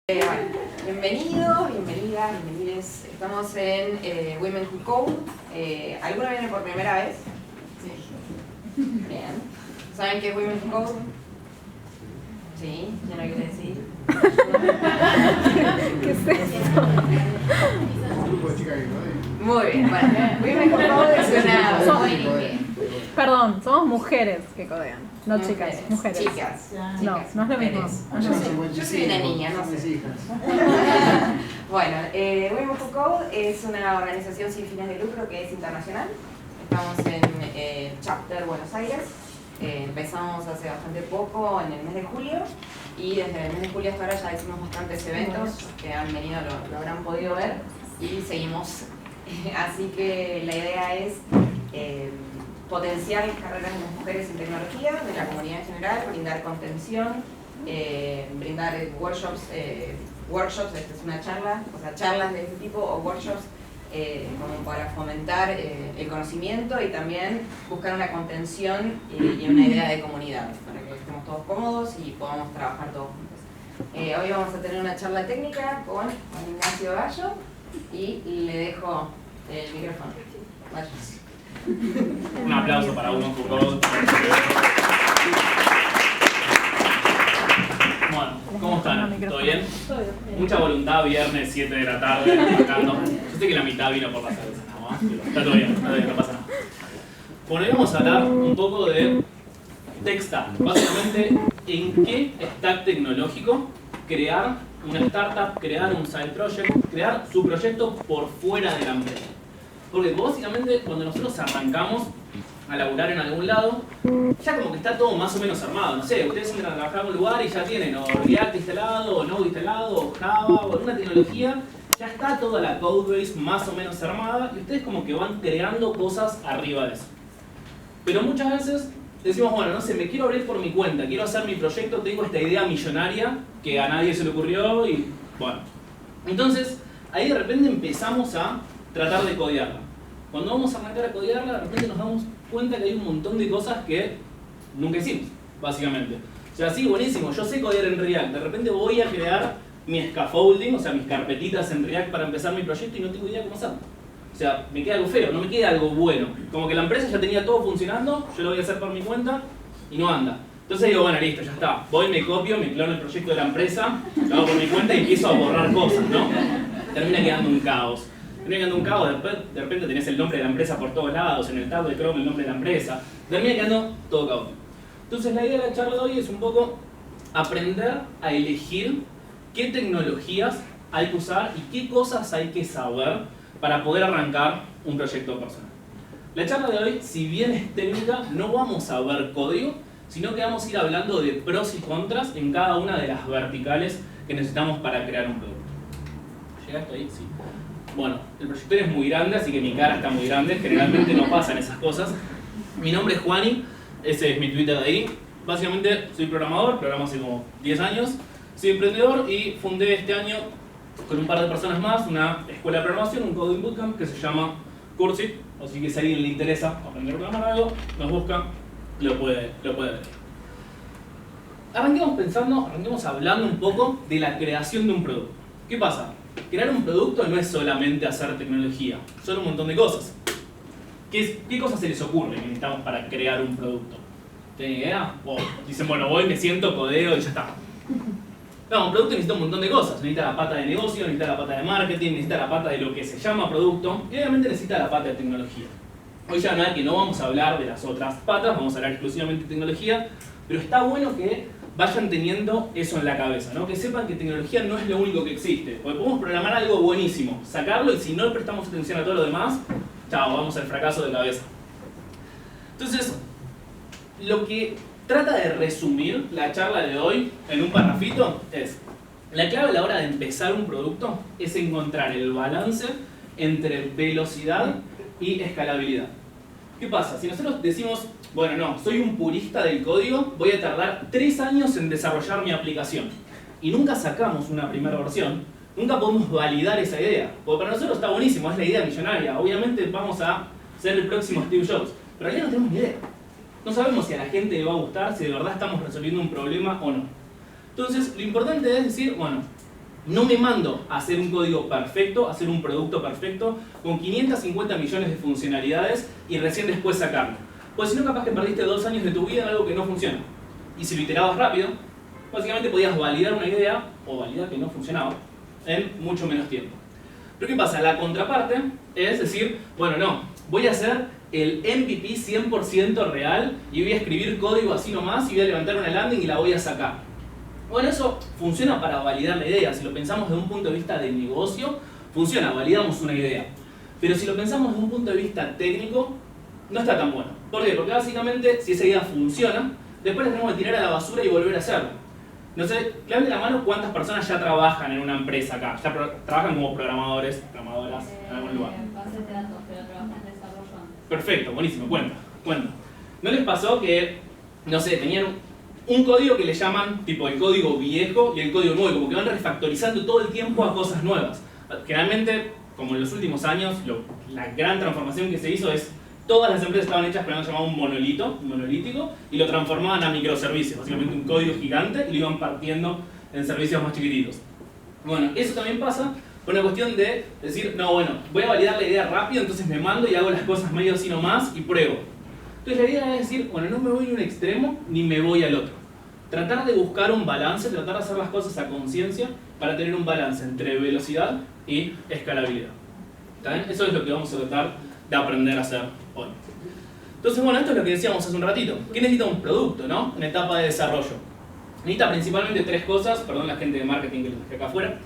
Bueno, bienvenidos, bienvenidas, bienvenides. Estamos en Women Who Code. ¿Alguno viene por primera vez? Sí. Bien. ¿Saben qué es Women Who Code? Sí, ¿ya no quiere decir? ¿Qué es eso? Muy bien, bueno. Women Who Code es una... Perdón, somos mujeres que codean, no chicas, mujeres. Chicas. No, no es lo mismo. No es lo mismo. Yo soy una niña, no sé. Bueno, Women Who Code es una organización sin fines de lucro que es internacional. Estamos en Chapter Buenos Aires. Empezamos hace bastante poco, en el mes de julio, y desde el mes de julio hasta ahora ya hicimos bastantes eventos que han venido, lo habrán podido ver, y seguimos. Así que la idea es potenciar las carreras de las mujeres en tecnología, de la comunidad en general, brindar contención, brindar workshops, esta es una charla, o sea, charlas de este tipo o workshops como para fomentar el conocimiento y también buscar una contención y una idea de comunidad, para que estemos todos cómodos y podamos trabajar todos juntos. Hoy vamos a tener una charla técnica con Juan Ignacio Gallo y le dejo el micrófono. Vaya. Un aplauso para Women Who Code. Bueno, ¿cómo están? ¿Todo bien? Mucha voluntad, viernes 7 de la tarde, arrancando. Yo sé que la mitad vino por la cerveza nada más, pero está todo bien, no pasa nada. Bueno, hoy vamos a hablar un poco de tech stack. Básicamente, en qué stack tecnológico crear una startup, crear un side project, crear su proyecto por fuera de la empresa. Porque básicamente cuando nosotros arrancamos a laburar en algún lado, ya como que está todo más o menos armado. No sé, ustedes entran a trabajar en un lugar y ya tienen o React instalado, o Node instalado, o Java, o alguna tecnología, ya está toda la codebase más o menos armada y ustedes como que van creando cosas arriba de eso. Pero muchas veces decimos, bueno, no sé, me quiero abrir por mi cuenta, quiero hacer mi proyecto, tengo esta idea millonaria que a nadie se le ocurrió y bueno. Entonces, ahí de repente empezamos a tratar de codearla. Cuando vamos a arrancar a codearla, de repente nos damos cuenta que hay un montón de cosas que nunca hicimos, básicamente. O sea, sí, buenísimo, yo sé codear en React, de repente voy a crear mi scaffolding, o sea, mis carpetitas en React para empezar mi proyecto y no tengo idea cómo hacerlo. O sea, me queda algo feo, no me queda algo bueno. Como que la empresa ya tenía todo funcionando, yo lo voy a hacer por mi cuenta y no anda. Entonces digo, bueno, listo, ya está. Voy, me copio, me clono el proyecto de la empresa, lo hago por mi cuenta y empiezo a borrar cosas, ¿no? Termina quedando un caos. Termina quedando un caos, de repente tenés el nombre de la empresa por todos lados, en el tab de Chrome el nombre de la empresa. Termina quedando todo caótico. Entonces la idea de la charla de hoy es un poco aprender a elegir qué tecnologías hay que usar y qué cosas hay que saber para poder arrancar un proyecto personal. La charla de hoy, si bien es técnica, no vamos a ver código, sino que vamos a ir hablando de pros y contras en cada una de las verticales que necesitamos para crear un producto. ¿Llegaste ahí? Sí. Bueno, el proyector es muy grande, así que mi cara está muy grande, generalmente no pasan esas cosas. Mi nombre es Juani, ese es mi Twitter de ahí. Básicamente soy programador, programo hace como 10 años, soy emprendedor y fundé este año con un par de personas más una escuela de programación, un coding bootcamp que se llama Cursit, así que si a alguien le interesa aprender a programar algo, nos busca, lo puede ver. Arranquemos hablando un poco de la creación de un producto. ¿Qué pasa? Crear un producto no es solamente hacer tecnología, son un montón de cosas. ¿Qué cosas se les ocurre que necesitamos para crear un producto? ¿Tienen idea? O dicen, bueno, voy, me siento, codeo y ya está. No, un producto necesita un montón de cosas. Necesita la pata de negocio, necesita la pata de marketing, necesita la pata de lo que se llama producto y obviamente necesita la pata de tecnología. Hoy ya nada que no vamos a hablar de las otras patas, vamos a hablar exclusivamente de tecnología, pero está bueno que vayan teniendo eso en la cabeza, ¿no? Que sepan que tecnología no es lo único que existe. Porque podemos programar algo buenísimo, sacarlo y si no prestamos atención a todo lo demás, chao, vamos al fracaso de cabeza. Entonces, lo que trata de resumir la charla de hoy en un parrafito es: la clave a la hora de empezar un producto es encontrar el balance entre velocidad y escalabilidad. ¿Qué pasa? Si nosotros decimos, bueno, no, soy un purista del código, voy a tardar 3 años en desarrollar mi aplicación y nunca sacamos una primera versión, nunca podemos validar esa idea. Porque para nosotros está buenísimo, es la idea millonaria. Obviamente vamos a ser el próximo Steve Jobs, pero ahí no tenemos ni idea. No sabemos si a la gente le va a gustar, si de verdad estamos resolviendo un problema o no. Entonces, lo importante es decir, bueno, No me mando a hacer un código perfecto, a hacer un producto perfecto, con 550 millones de funcionalidades y recién después sacarlo. Pues si no, capaz que perdiste 2 años de tu vida en algo que no funciona. Y si lo iterabas rápido, básicamente podías validar una idea, o validar que no funcionaba, en mucho menos tiempo. Pero ¿qué pasa? La contraparte es decir, bueno, no, voy a hacer el MVP 100% real y voy a escribir código así nomás y voy a levantar una landing y la voy a sacar. Bueno, eso funciona para validar la idea. Si lo pensamos desde un punto de vista de negocio, funciona, validamos una idea. Pero si lo pensamos desde un punto de vista técnico, no está tan bueno. ¿Por qué? Porque básicamente, si esa idea funciona, después la tenemos que tirar a la basura y volver a hacerlo. No sé, levanten la mano cuántas personas ya trabajan en una empresa acá. Ya trabajan como programadores, programadoras en algún lugar. Bases de datos, pero trabajan en desarrollo antes. Perfecto, buenísimo, cuenta. ¿No les pasó que, no sé, tenían un código que le llaman tipo el código viejo y el código nuevo, como que van refactorizando todo el tiempo a cosas nuevas? Generalmente, como en los últimos años, la gran transformación que se hizo es todas las empresas estaban hechas para lo que llamaban un monolítico, y lo transformaban a microservicios, básicamente un código gigante, y lo iban partiendo en servicios más chiquititos. Bueno, eso también pasa por una cuestión de decir, no, bueno, voy a validar la idea rápido, entonces me mando y hago las cosas medio así nomás y pruebo. Entonces la idea es decir, bueno, no me voy ni a un extremo ni me voy al otro. Tratar de buscar un balance, tratar de hacer las cosas a conciencia para tener un balance entre velocidad y escalabilidad. ¿Está bien? Eso es lo que vamos a tratar de aprender a hacer hoy. Entonces, bueno, esto es lo que decíamos hace un ratito. ¿Qué necesita un producto, no? En etapa de desarrollo. Necesita principalmente 3 cosas, perdón la gente de marketing que lo dejé acá afuera,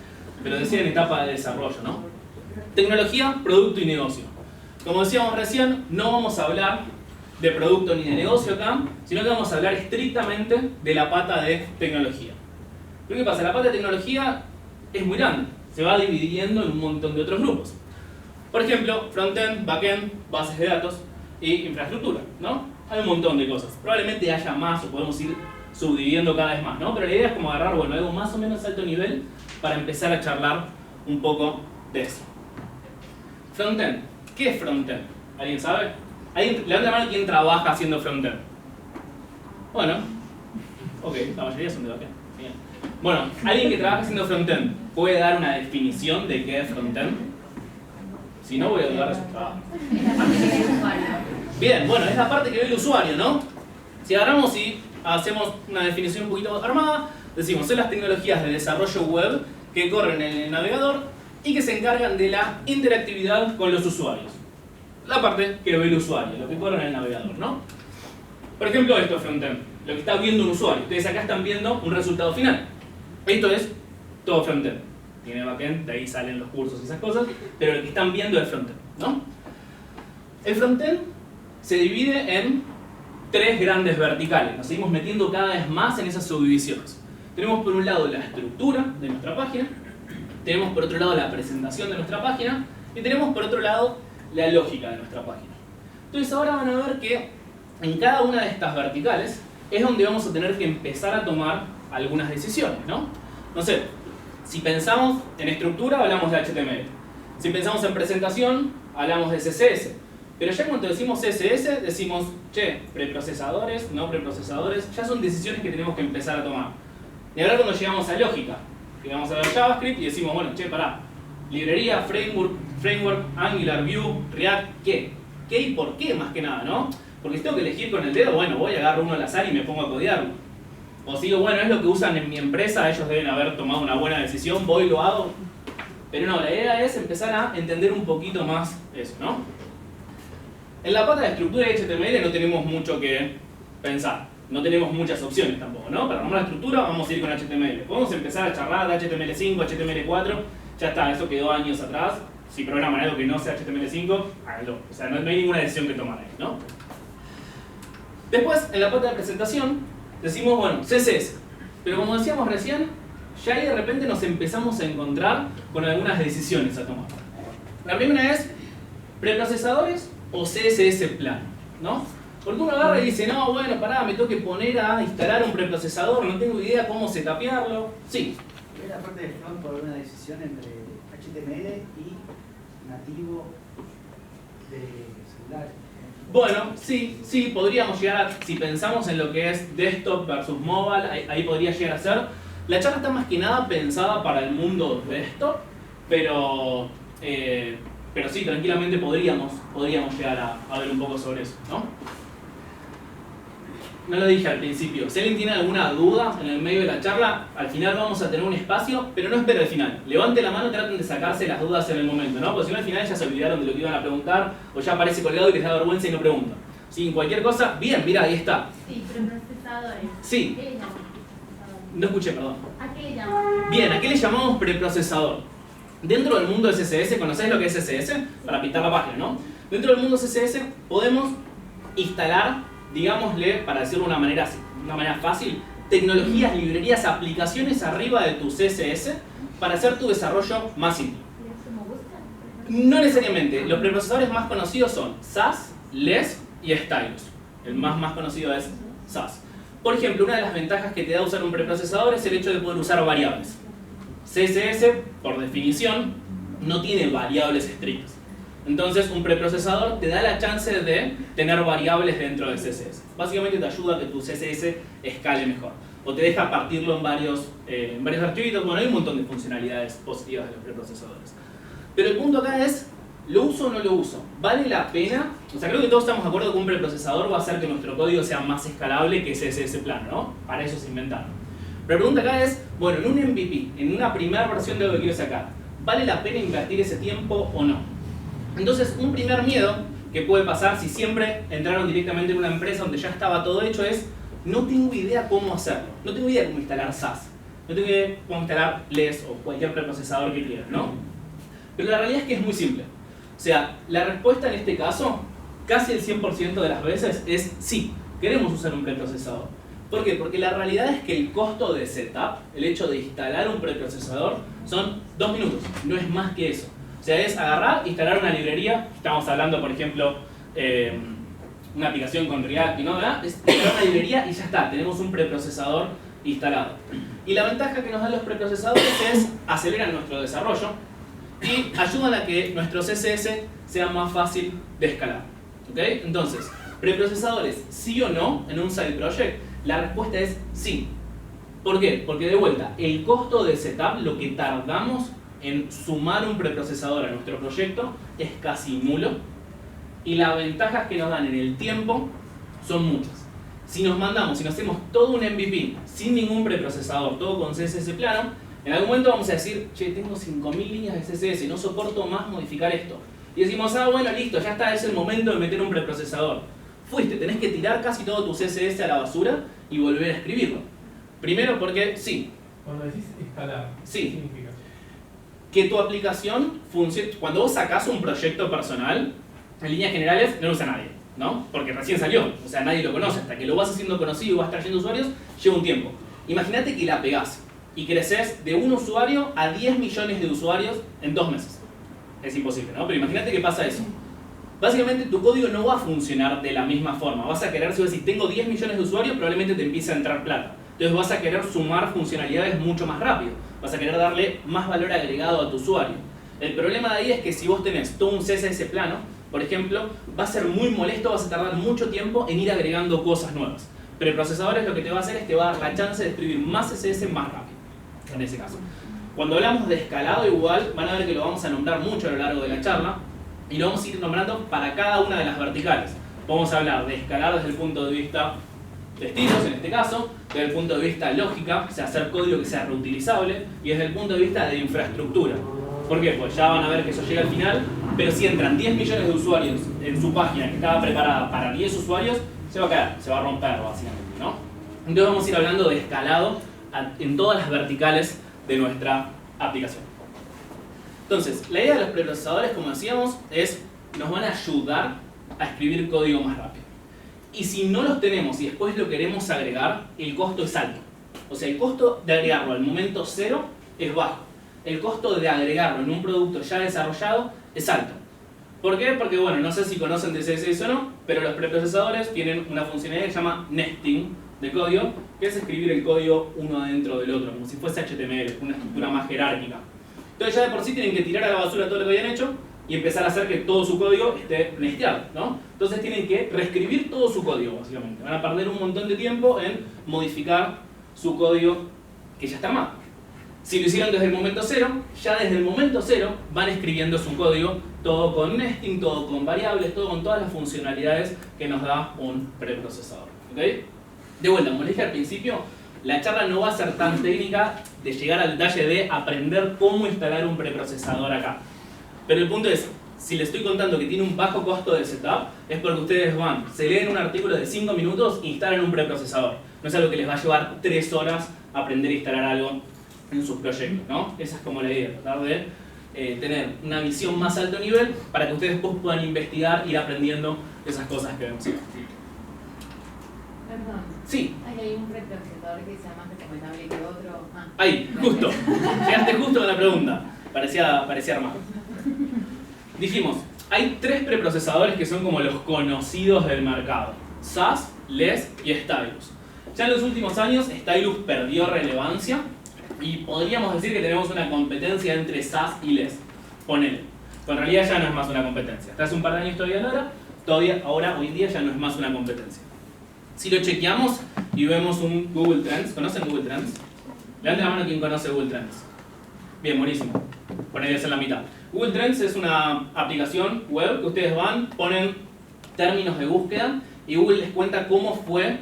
pero decía en etapa de desarrollo, ¿no? Tecnología, producto y negocio. Como decíamos recién, no vamos a hablar de producto ni de negocio acá, sino que vamos a hablar estrictamente de la pata de tecnología. Pero ¿qué pasa? La pata de tecnología es muy grande, se va dividiendo en un montón de otros grupos. Por ejemplo, frontend, backend, bases de datos y infraestructura, ¿no? Hay un montón de cosas. Probablemente haya más o podemos ir subdividiendo cada vez más, ¿no? Pero la idea es como agarrar, bueno, algo más o menos alto nivel para empezar a charlar un poco de eso. Frontend. ¿Qué es frontend? ¿Alguien sabe? Levanta la mano quién trabaja haciendo frontend. Bueno, ok, la mayoría son de backend. Bien. Bueno, alguien que trabaja haciendo frontend, ¿puede dar una definición de qué es frontend? Si no, voy a dudar de su trabajo. Es la parte que ve el usuario. Bien, bueno, es la parte que ve el usuario, ¿no? Si agarramos y hacemos una definición un poquito armada, decimos, son las tecnologías de desarrollo web que corren en el navegador y que se encargan de la interactividad con los usuarios. La parte que ve el usuario, lo que corre en el navegador, ¿no? Por ejemplo, esto es frontend, lo que está viendo un usuario. Ustedes acá están viendo un resultado final. Esto es todo frontend. Tiene backend, de ahí salen los cursos y esas cosas, pero lo que están viendo es frontend, ¿no? El frontend se divide en 3 grandes verticales. Nos seguimos metiendo cada vez más en esas subdivisiones. Tenemos por un lado la estructura de nuestra página, tenemos por otro lado la presentación de nuestra página y tenemos por otro lado la lógica de nuestra página. Entonces ahora van a ver que en cada una de estas verticales es donde vamos a tener que empezar a tomar algunas decisiones, ¿no? No sé, si pensamos en estructura hablamos de HTML, si pensamos en presentación hablamos de CSS, pero ya cuando decimos CSS decimos, che, preprocesadores, no preprocesadores, ya son decisiones que tenemos que empezar a tomar. Y ahora cuando llegamos a lógica, que vamos a ver JavaScript y decimos, bueno, che, pará, librería, framework, Angular, Vue, React, ¿qué? ¿Qué y por qué más que nada, no? Porque si tengo que elegir con el dedo, bueno, voy a agarrar uno al azar y me pongo a codearlo. O sigo, bueno, es lo que usan en mi empresa, ellos deben haber tomado una buena decisión, voy y lo hago. Pero no, la idea es empezar a entender un poquito más eso, ¿no? En la pata de estructura de HTML no tenemos mucho que pensar. No tenemos muchas opciones tampoco, ¿no? Para armar la estructura vamos a ir con HTML. Podemos empezar a charlar de HTML5, HTML4, ya está, eso quedó años atrás. Si programan algo que no sea HTML5, háganlo. O sea, no hay ninguna decisión que tomar ahí, ¿no? Después, en la pata de presentación, decimos, bueno, CSS. Pero como decíamos recién, ya ahí de repente nos empezamos a encontrar con algunas decisiones a tomar. La primera es preprocesadores o CSS plano, ¿no? Porque uno agarra y dice, no, bueno, pará, me tengo que poner a instalar un preprocesador, no tengo idea cómo setupearlo. Sí. Es la parte de front por una decisión entre HTML y nativo de celular. Bueno, sí, podríamos llegar a, si pensamos en lo que es desktop versus mobile, ahí podría llegar a ser. La charla está más que nada pensada para el mundo de esto, pero sí, tranquilamente podríamos llegar a ver un poco sobre eso, ¿no? No lo dije al principio. Si alguien tiene alguna duda en el medio de la charla, al final vamos a tener un espacio, pero no espere al final. Levante la mano y traten de sacarse las dudas en el momento, ¿no? Porque si no al final ya se olvidaron de lo que iban a preguntar, o ya aparece colgado y les da vergüenza y no preguntan. Si cualquier cosa, bien, mira, ahí está. Sí, preprocesadores. Sí. ¿Qué le llamamos preprocesador? No escuché, perdón. ¿A qué le llamamos? Bien, ¿a qué le llamamos preprocesador? Dentro del mundo de CSS, ¿conocéis lo que es CSS? Para pintar la página, ¿no? Dentro del mundo CSS podemos instalar, digámosle, para decirlo de una manera fácil, tecnologías, librerías, aplicaciones arriba de tu CSS para hacer tu desarrollo más simple. ¿Cómo buscan? No necesariamente. Los preprocesadores más conocidos son Sass, Less y Stylus. El más conocido es Sass. Por ejemplo, una de las ventajas que te da usar un preprocesador es el hecho de poder usar variables. CSS, por definición, no tiene variables estrictas. Entonces, un preprocesador te da la chance de tener variables dentro del CSS. Básicamente te ayuda a que tu CSS escale mejor. O te deja partirlo en varios archivitos. Bueno, hay un montón de funcionalidades positivas de los preprocesadores. Pero el punto acá es, ¿lo uso o no lo uso? ¿Vale la pena? O sea, creo que todos estamos de acuerdo que un preprocesador va a hacer que nuestro código sea más escalable que CSS plano, ¿no? Para eso se inventaron. Pero la pregunta acá es, bueno, en un MVP, en una primera versión de lo que quiero sacar, ¿vale la pena invertir ese tiempo o no? Entonces, un primer miedo que puede pasar si siempre entraron directamente en una empresa donde ya estaba todo hecho es, no tengo idea cómo hacerlo, no tengo idea cómo instalar Sass, no tengo idea cómo instalar Less o cualquier preprocesador que quieras, ¿no? Pero la realidad es que es muy simple. O sea, la respuesta en este caso, casi el 100% de las veces es sí, queremos usar un preprocesador. ¿Por qué? Porque la realidad es que el costo de setup, el hecho de instalar un preprocesador, son 2 minutos, no es más que eso. O sea, es agarrar, instalar una librería, estamos hablando, por ejemplo, una aplicación con React y no, ¿verdad? Es instalar una librería y ya está, tenemos un preprocesador instalado. Y la ventaja que nos dan los preprocesadores es aceleran nuestro desarrollo y ayudan a que nuestro CSS sea más fácil de escalar. ¿Ok? Entonces, preprocesadores, sí o no, en un side project, la respuesta es sí. ¿Por qué? Porque de vuelta, el costo de setup, lo que tardamos en sumar un preprocesador a nuestro proyecto, es casi nulo. Y las ventajas que nos dan en el tiempo son muchas. Si nos hacemos todo un MVP sin ningún preprocesador, todo con CSS plano, en algún momento vamos a decir, che, tengo 5000 líneas de CSS, no soporto más modificar esto. Y decimos, bueno, listo, ya está, es el momento de meter un preprocesador. Fuiste, tenés que tirar casi todo tu CSS a la basura y volver a escribirlo. Primero porque, sí. Cuando decís escalar, sí. ¿qué significa? Que tu aplicación funcione. Cuando vos sacás un proyecto personal, en líneas generales no lo usa nadie, ¿no? Porque recién salió, o sea, nadie lo conoce. Hasta que lo vas haciendo conocido y vas trayendo usuarios, lleva un tiempo. Imagínate que la pegás y creces de un usuario a 10 millones de usuarios en 2 meses. Es imposible, ¿no? Pero imagínate que pasa eso. Básicamente tu código no va a funcionar de la misma forma. Vas a querer, si vos decís, tengo 10 millones de usuarios, probablemente te empiece a entrar plata. Entonces vas a querer sumar funcionalidades mucho más rápido. Vas a querer darle más valor agregado a tu usuario. El problema de ahí es que si vos tenés todo un CSS plano, por ejemplo, va a ser muy molesto, vas a tardar mucho tiempo en ir agregando cosas nuevas. Pero el procesador lo que te va a hacer es te va a dar la chance de escribir más CSS más rápido, en ese caso. Cuando hablamos de escalado igual, van a ver que lo vamos a nombrar mucho a lo largo de la charla, y lo vamos a ir nombrando para cada una de las verticales. Vamos a hablar de escalar desde el punto de vista de estilos, en este caso, desde el punto de vista lógica, o sea, hacer código que sea reutilizable, y desde el punto de vista de infraestructura. ¿Por qué? Pues ya van a ver que eso llega al final, pero si entran 10 millones de usuarios en su página que estaba preparada para 10 usuarios, se va a caer, se va a romper básicamente, ¿no? Entonces vamos a ir hablando de escalado en todas las verticales de nuestra aplicación. Entonces, la idea de los preprocesadores, como decíamos, es nos van a ayudar a escribir código más rápido. Y si no los tenemos y después lo queremos agregar, el costo es alto. O sea, el costo de agregarlo al momento cero es bajo. El costo de agregarlo en un producto ya desarrollado es alto. ¿Por qué? Porque, bueno, no sé si conocen de CSS o no, pero los preprocesadores tienen una funcionalidad que se llama nesting de código, que es escribir el código uno adentro del otro, como si fuese HTML, una estructura más jerárquica. Entonces ya de por sí tienen que tirar a la basura todo lo que habían hecho y empezar a hacer que todo su código esté nesteado, ¿no? Entonces tienen que reescribir todo su código, básicamente. Van a perder un montón de tiempo en modificar su código que ya está armado. Si lo hicieron desde el momento cero, ya desde el momento cero van escribiendo su código, todo con nesting, todo con variables, todo con todas las funcionalidades que nos da un preprocesador. ¿Okay? De vuelta, como les dije al principio, la charla no va a ser tan técnica de llegar al detalle de aprender cómo instalar un preprocesador acá. Pero el punto es, si les estoy contando que tiene un bajo costo de setup, es porque ustedes van, se leen un artículo de 5 minutos e instalan un preprocesador. No es algo que les va a llevar 3 horas aprender a instalar algo en sus proyectos, ¿no? Esa es como la idea, tratar de tener una visión más alto nivel para que ustedes después puedan investigar, ir aprendiendo esas cosas que vemos acá. Perdón. Sí. Hay un preprocesador que sea más recomendable que otro. Ahí, justo. Llegaste justo con la pregunta. Parecía armado. Dijimos, hay 3 preprocesadores que son como los conocidos del mercado. SAS, LES y Stylus. Ya en los últimos años Stylus perdió relevancia y podríamos decir que tenemos una competencia entre SAS y LES. Ponele. Pero en realidad ya no es más una competencia. Hasta hace un par de años ahora, hoy en día ya no es más una competencia. Si lo chequeamos y vemos un Google Trends, ¿conocen Google Trends? Levanten la mano quien conoce Google Trends. Bien, buenísimo. Ponele eso en la mitad. Google Trends es una aplicación web que ustedes van, ponen términos de búsqueda y Google les cuenta cómo fue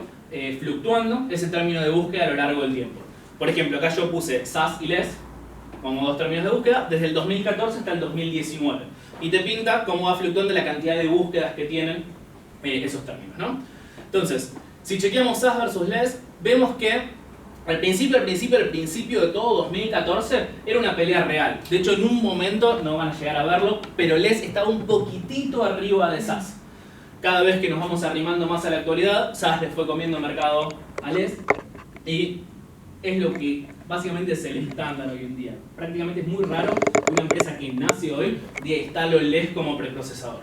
fluctuando ese término de búsqueda a lo largo del tiempo. Por ejemplo, acá yo puse SAS y LES como 2 términos de búsqueda desde el 2014 hasta el 2019. Y te pinta cómo va fluctuando la cantidad de búsquedas que tienen esos términos, ¿no? Entonces, si chequeamos SAS versus LES, vemos que al principio de todo 2014 era una pelea real. De hecho, en un momento, no van a llegar a verlo, pero LES estaba un poquitito arriba de SAS. Cada vez que nos vamos arrimando más a la actualidad, SAS le fue comiendo mercado a LES y es lo que básicamente es el estándar hoy en día. Prácticamente es muy raro que una empresa que nace hoy diga instalo LES como preprocesador.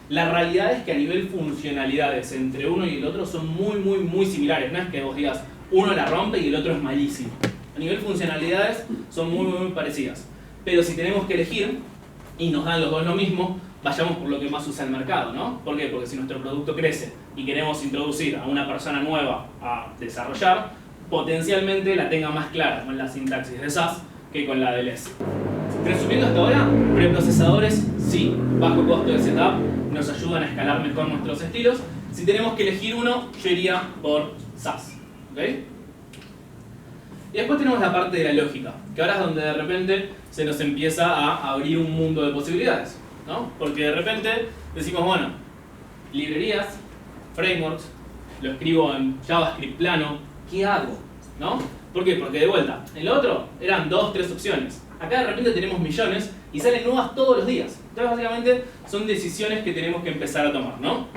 La realidad es que a nivel funcionalidades entre uno y el otro son muy similares. No es que vos digas uno la rompe y el otro es malísimo. A nivel funcionalidades son muy parecidas. Pero si tenemos que elegir y nos dan los dos lo mismo, vayamos por lo que más usa el mercado, ¿no? ¿Por qué? Porque si nuestro producto crece y queremos introducir a una persona nueva a desarrollar, potencialmente la tenga más clara con la sintaxis de SAS que con la de LES. Resumiendo hasta ahora, preprocesadores sí, bajo costo de setup, nos ayudan a escalar mejor nuestros estilos. Si tenemos que elegir uno, yo iría por SAS. ¿Okay? Y después tenemos la parte de la lógica, que ahora es donde de repente se nos empieza a abrir un mundo de posibilidades, ¿no? Porque de repente decimos, bueno, librerías, frameworks, lo escribo en JavaScript plano, ¿qué hago? ¿No? ¿Por qué? Porque de vuelta, en lo otro eran 2, 3 opciones. Acá de repente tenemos millones y salen nuevas todos los días. Entonces básicamente son decisiones que tenemos que empezar a tomar, ¿no?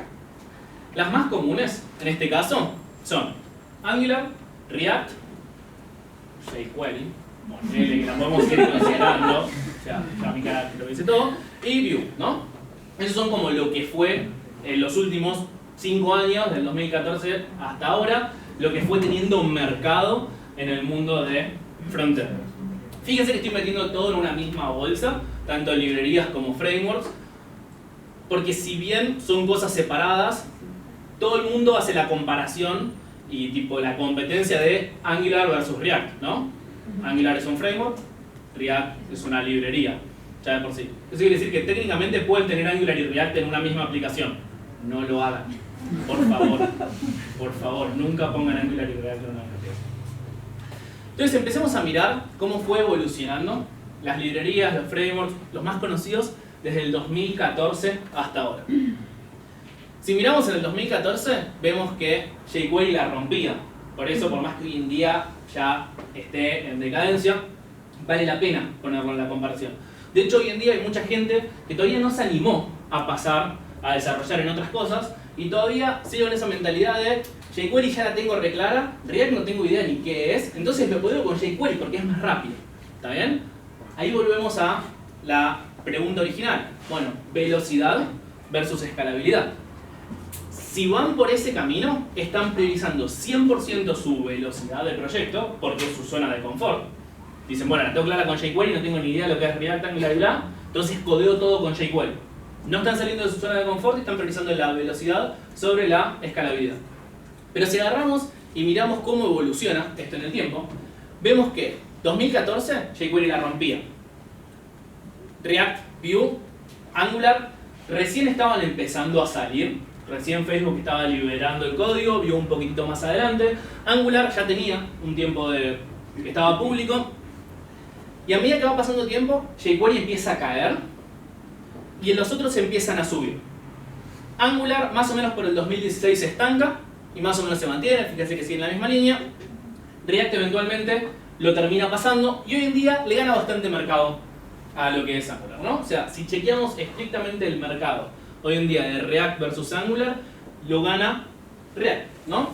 Las más comunes, en este caso, son Angular, React, jQuery, Monele, que la podemos ir considerando, o sea, ya mi cara lo dice todo, y Vue, ¿no? Esos son como lo que fue en los últimos 5 años, del 2014 hasta ahora, lo que fue teniendo un mercado en el mundo de frontend. Fíjense que estoy metiendo todo en una misma bolsa, tanto librerías como frameworks, porque si bien son cosas separadas, todo el mundo hace la comparación y tipo la competencia de Angular versus React, ¿no? Angular es un framework, React es una librería, ya de por sí. Eso quiere decir que técnicamente pueden tener Angular y React en una misma aplicación. No lo hagan, por favor, nunca pongan Angular y React en una aplicación. Entonces empecemos a mirar cómo fue evolucionando las librerías, los frameworks, los más conocidos desde el 2014 hasta ahora. Si miramos en el 2014, vemos que jQuery la rompía. Por eso, por más que hoy en día ya esté en decadencia, vale la pena ponerlo en la comparación. De hecho, hoy en día hay mucha gente que todavía no se animó a pasar a desarrollar en otras cosas y todavía sigue con esa mentalidad de jQuery ya la tengo reclara, React no tengo idea ni qué es, entonces lo puedo con jQuery porque es más rápido. ¿Está bien? Ahí volvemos a la pregunta original. Bueno, velocidad versus escalabilidad. Si van por ese camino, están priorizando 100% su velocidad de proyecto porque es su zona de confort. Dicen, bueno, la tengo clara con jQuery, no tengo ni idea de lo que es React, Angular y bla, entonces codeo todo con jQuery. No están saliendo de su zona de confort y están priorizando la velocidad sobre la escalabilidad. Pero si agarramos y miramos cómo evoluciona esto en el tiempo, vemos que 2014 jQuery la rompía. React, Vue, Angular recién estaban empezando a salir. Recién Facebook estaba liberando el código, Vue un poquitito más adelante. Angular ya tenía un tiempo que estaba público. Y a medida que va pasando el tiempo, jQuery empieza a caer y los otros empiezan a subir. Angular más o menos por el 2016 se estanca y más o menos se mantiene, fíjense que sigue en la misma línea. React eventualmente lo termina pasando y hoy en día le gana bastante mercado a lo que es Angular, ¿no? O sea, si chequeamos estrictamente el mercado hoy en día de React versus Angular, lo gana React, ¿no?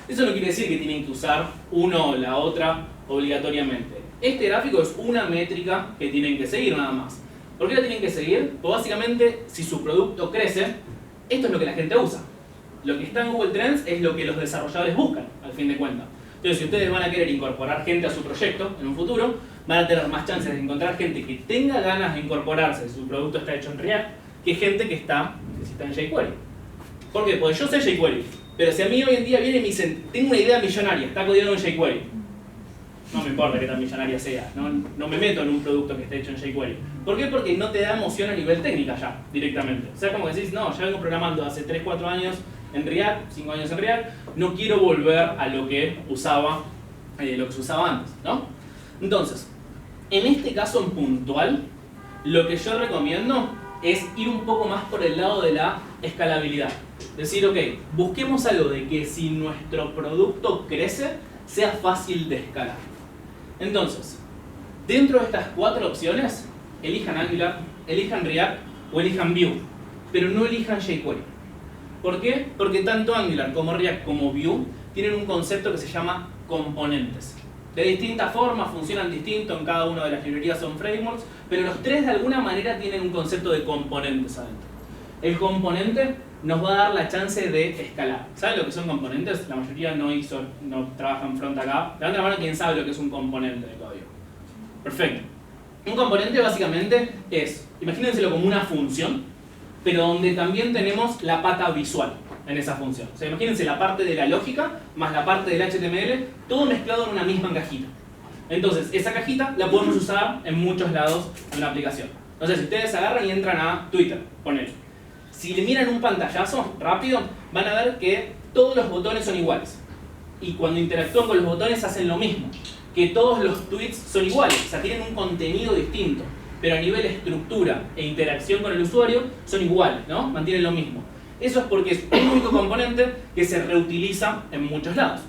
Eso no quiere decir que tienen que usar uno o la otra obligatoriamente. Este gráfico es una métrica que tienen que seguir nada más. ¿Por qué la tienen que seguir? Pues básicamente, si su producto crece, esto es lo que la gente usa. Lo que está en Google Trends es lo que los desarrolladores buscan, al fin de cuentas. Entonces, si ustedes van a querer incorporar gente a su proyecto en un futuro, van a tener más chances de encontrar gente que tenga ganas de incorporarse si su producto está hecho en React, que gente que está en jQuery. ¿Por qué? Porque yo sé jQuery, pero si a mí hoy en día viene y me dicen, tengo una idea millonaria, está codiando en jQuery, no me importa qué tan millonaria sea, no me meto en un producto que esté hecho en jQuery. ¿Por qué? Porque no te da emoción a nivel técnica ya, directamente. O sea, como decís, no, ya vengo programando hace 3, 4 años en React, 5 años en React, no quiero volver a lo que usaba, lo que se usaba antes, ¿no? Entonces, en este caso en puntual, lo que yo recomiendo es ir un poco más por el lado de la escalabilidad. Decir, ok, busquemos algo de que si nuestro producto crece, sea fácil de escalar. Entonces, dentro de estas 4 opciones, elijan Angular, elijan React o elijan Vue, pero no elijan jQuery. ¿Por qué? Porque tanto Angular como React como Vue tienen un concepto que se llama componentes. De distintas formas, funcionan distinto, en cada una de las librerías son frameworks, pero los 3 de alguna manera tienen un concepto de componentes adentro. El componente nos va a dar la chance de escalar. ¿Saben lo que son componentes? La mayoría no trabaja en front acá. Levanta la mano quien sabe lo que es un componente de código. Perfecto. Un componente básicamente es, imagínenselo como una función, pero donde también tenemos la pata visual en esa función. O sea, imagínense la parte de la lógica más la parte del HTML, todo mezclado en una misma cajita. Entonces, esa cajita la podemos usar en muchos lados de una aplicación. Entonces, si ustedes agarran y entran a Twitter, ponele. Si le miran un pantallazo rápido, van a ver que todos los botones son iguales. Y cuando interactúan con los botones hacen lo mismo. Que todos los tweets son iguales, o sea, tienen un contenido distinto. Pero a nivel estructura e interacción con el usuario son iguales, ¿no? Mantienen lo mismo. Eso es porque es un único componente que se reutiliza en muchos lados.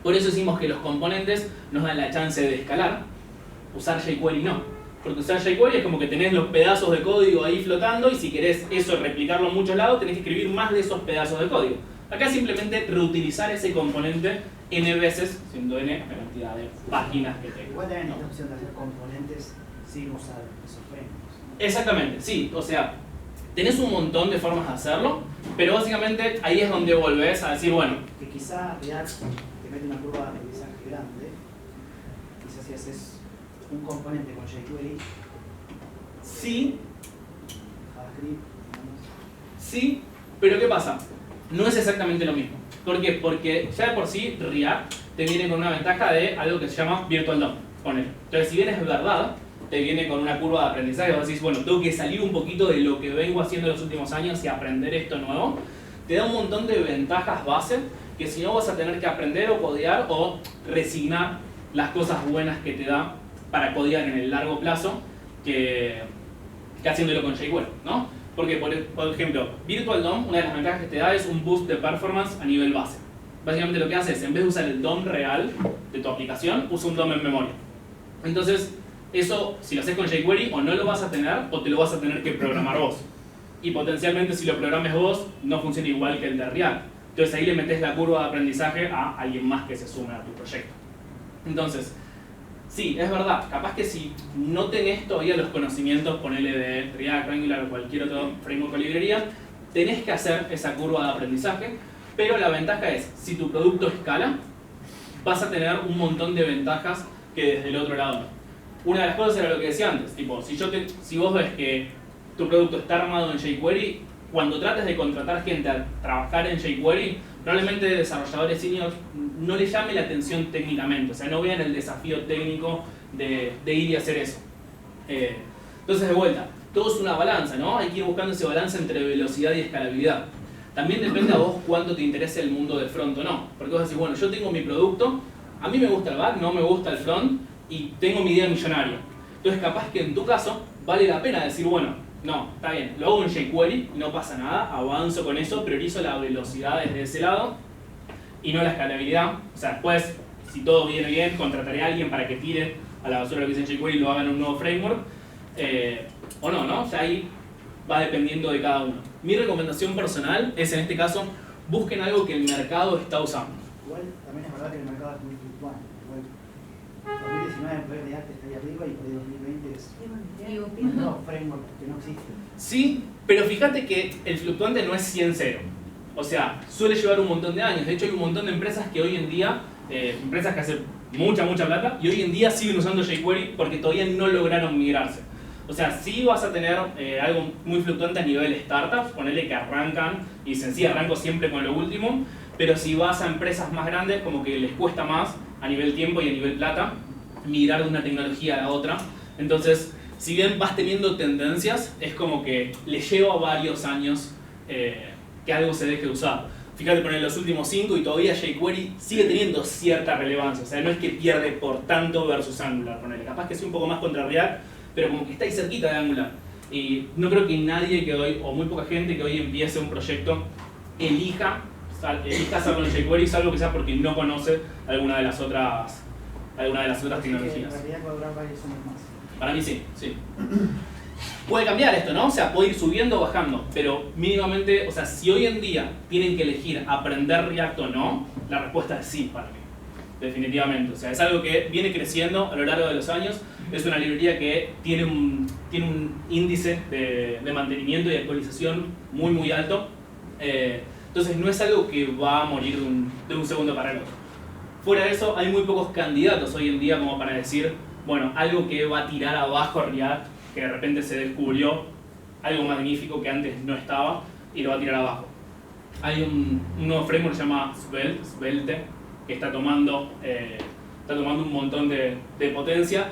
Por eso decimos que los componentes nos dan la chance de escalar. Usar jQuery no. Porque usar jQuery es como que tenés los pedazos de código ahí flotando y si querés eso replicarlo en muchos lados tenés que escribir más de esos pedazos de código. Acá simplemente reutilizar ese componente n veces, siendo n la cantidad de páginas que tenga. Igual tenés la opción de hacer componentes sin usar esos frameworks. Exactamente, sí. O sea, tenés un montón de formas de hacerlo, pero básicamente ahí es donde volvés a decir, bueno, Que quizá React te mete una curva de aprendizaje grande. Quizás si haces un componente con jQuery, sí, JavaScript, sí, pero ¿qué pasa? No es exactamente lo mismo. ¿Por qué? Porque ya de por sí React te viene con una ventaja de algo que se llama Virtual DOM. Ponele. Entonces, si bien es verdad, te viene con una curva de aprendizaje, vos decís, bueno, tengo que salir un poquito de lo que vengo haciendo en los últimos años y aprender esto nuevo. Te da un montón de ventajas base que si no vas a tener que aprender o codear o resignar las cosas buenas que te da para codear en el largo plazo que haciéndolo con jQuery, ¿no? Porque, por ejemplo, Virtual DOM, una de las ventajas que te da es un boost de performance a nivel base. Básicamente lo que hace es, en vez de usar el DOM real de tu aplicación, usa un DOM en memoria. Entonces, eso, si lo haces con jQuery, o no lo vas a tener, o te lo vas a tener que programar vos. Y potencialmente, si lo programes vos, no funciona igual que el de React. Entonces ahí le metes la curva de aprendizaje a alguien más que se sume a tu proyecto. Entonces, sí, es verdad, capaz que si no tenés todavía los conocimientos, ponele de React, Angular o cualquier otro framework o librería, tenés que hacer esa curva de aprendizaje, pero la ventaja es, si tu producto escala, vas a tener un montón de ventajas que desde el otro lado no. Una de las cosas era lo que decía antes, tipo, si vos ves que tu producto está armado en jQuery, cuando trates de contratar gente a trabajar en jQuery, probablemente desarrolladores seniors no les llame la atención técnicamente, o sea, no vean el desafío técnico de ir y hacer eso. Entonces, de vuelta, todo es una balanza, ¿no? Hay que ir buscando ese balance entre velocidad y escalabilidad. También depende a vos cuánto te interesa el mundo de front o no. Porque vos decís, bueno, yo tengo mi producto, a mí me gusta el back, no me gusta el front, y tengo mi idea millonaria. Entonces, capaz que en tu caso, vale la pena decir, bueno, no, está bien, lo hago en jQuery y no pasa nada, avanzo con eso, priorizo la velocidad desde ese lado y no la escalabilidad. O sea, después, si todo viene bien, contrataré a alguien para que tire a la basura lo que es en jQuery y lo haga en un nuevo framework. O no, ¿no? O sea, ahí va dependiendo de cada uno. Mi recomendación personal es, en este caso, busquen algo que el mercado está usando. Igual también es verdad que el mercado es muy fluctuante. Igual 2019 en React estaría arriba y por ahí 2020 es un nuevo framework que no existe. Sí, pero fíjate que el fluctuante no es 100-0. O sea, suele llevar un montón de años. De hecho, hay un montón de empresas que hoy en día, empresas que hacen mucha plata, y hoy en día siguen usando jQuery porque todavía no lograron migrarse. O sea, sí vas a tener algo muy fluctuante a nivel startup, ponele que arrancan y dicen, sí, arranco siempre con lo último, pero si vas a empresas más grandes, como que les cuesta más a nivel tiempo y a nivel plata migrar de una tecnología a la otra. Entonces, si bien vas teniendo tendencias, es como que le lleva varios años que algo se deje de usar. Fíjate, poner los últimos 5 y todavía jQuery sigue teniendo cierta relevancia. O sea, no es que pierde por tanto versus Angular, ponele. Capaz que sea un poco más contra React, pero como que está ahí cerquita de Angular. Y no creo que nadie que hoy, o muy poca gente que hoy empiece un proyecto, elija hacerlo en jQuery, salvo que sea porque no conoce alguna de las otras tecnologías. En realidad puede durar varios años más. Para mí sí, sí. Puede cambiar esto, ¿no? O sea, puede ir subiendo o bajando, pero mínimamente, o sea, si hoy en día tienen que elegir aprender React o no, la respuesta es sí para mí. Definitivamente. O sea, es algo que viene creciendo a lo largo de los años. Es una librería que tiene un índice de mantenimiento y actualización muy alto. Entonces no es algo que va a morir de un segundo para el otro. Fuera de eso, hay muy pocos candidatos hoy en día como para decir, bueno, algo que va a tirar abajo React, que de repente se descubrió algo magnífico que antes no estaba y lo va a tirar abajo. Hay un nuevo framework que se llama Svelte, que está tomando un montón de potencia,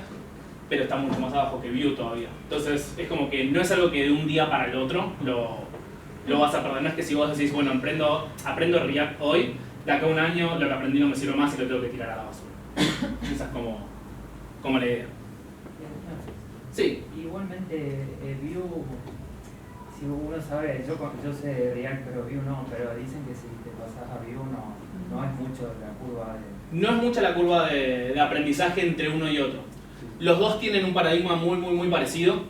pero está mucho más abajo que Vue todavía. Entonces es como que no es algo que de un día para el otro lo vas a perder. No es que si vos decís, bueno, aprendo React hoy, de acá a un año lo que aprendí no me sirve más y lo tengo que tirar a la basura. Esa es como la idea. Sí. Igualmente, Vue, si uno sabe, yo sé React, pero Vue no, pero dicen que si te pasas a Vue no es mucho la curva de... No es mucha la curva de aprendizaje entre uno y otro. Los dos tienen un paradigma muy parecido.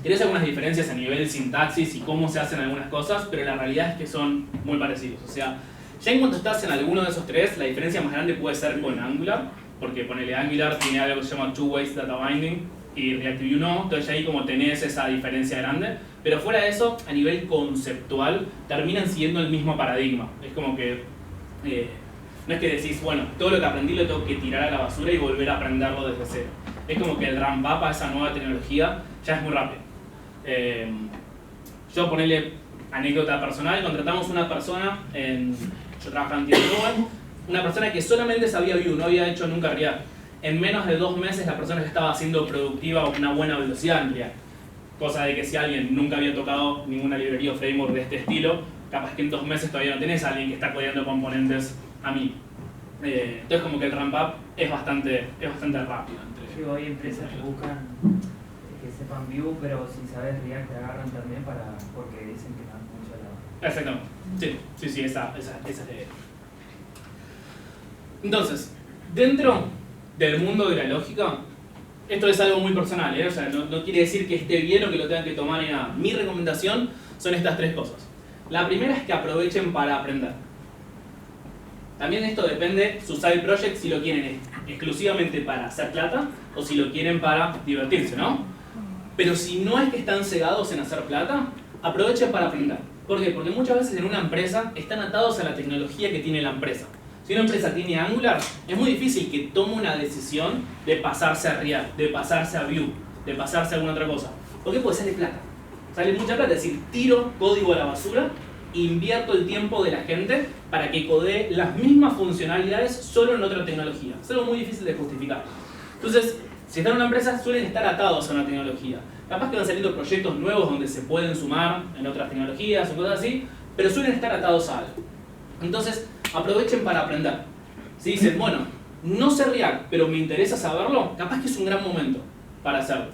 Tienes algunas diferencias a nivel sintaxis y cómo se hacen algunas cosas, pero la realidad es que son muy parecidos. O sea, ya en cuanto estás en alguno de esos tres, la diferencia más grande puede ser con Angular, porque ponele Angular tiene algo que se llama two-ways data binding y React no, entonces ahí como tenés esa diferencia grande, pero fuera de eso, a nivel conceptual, terminan siguiendo el mismo paradigma. Es como que no es que decís, bueno, todo lo que aprendí lo tengo que tirar a la basura y volver a aprenderlo desde cero. Es como que el ramp up a esa nueva tecnología ya es muy rápido. Yo ponele anécdota personal, contratamos una persona, yo trabajaba en Tienda Global, una persona que solamente sabía Vue, no había hecho nunca React. En menos de 2 meses la persona ya estaba haciendo productiva a una buena velocidad en React. Cosa de que si alguien nunca había tocado ninguna librería o framework de este estilo, capaz que en 2 meses todavía no tenés a alguien que está codeando componentes a mí. Entonces como que el ramp up es bastante rápido. Digo, hay empresas que buscan que sepan Vue, pero si sabes React te agarran también porque dicen que no es mucho la... Exactamente. Sí, esa es la idea. Entonces, dentro del mundo de la lógica, esto es algo muy personal, o sea, no quiere decir que esté bien o que lo tengan que tomar ni nada. Mi recomendación son estas 3 cosas. La primera es que aprovechen para aprender. También esto depende, su side project, si lo quieren exclusivamente para hacer plata o si lo quieren para divertirse, ¿no? Pero si no es que están cegados en hacer plata, aprovechen para aprender. ¿Por qué? Porque muchas veces en una empresa están atados a la tecnología que tiene la empresa. Si una empresa tiene Angular, es muy difícil que tome una decisión de pasarse a React, de pasarse a Vue, de pasarse a alguna otra cosa. ¿Por qué? Porque sale plata. Sale mucha plata, es decir, tiro código a la basura invierto el tiempo de la gente para que codee las mismas funcionalidades solo en otra tecnología. Es algo muy difícil de justificar. Entonces, si están en una empresa, suelen estar atados a una tecnología. Capaz que van saliendo proyectos nuevos donde se pueden sumar en otras tecnologías o cosas así, pero suelen estar atados a algo. Entonces, aprovechen para aprender. Si dicen, bueno, no sé React, pero me interesa saberlo, capaz que es un gran momento para hacerlo.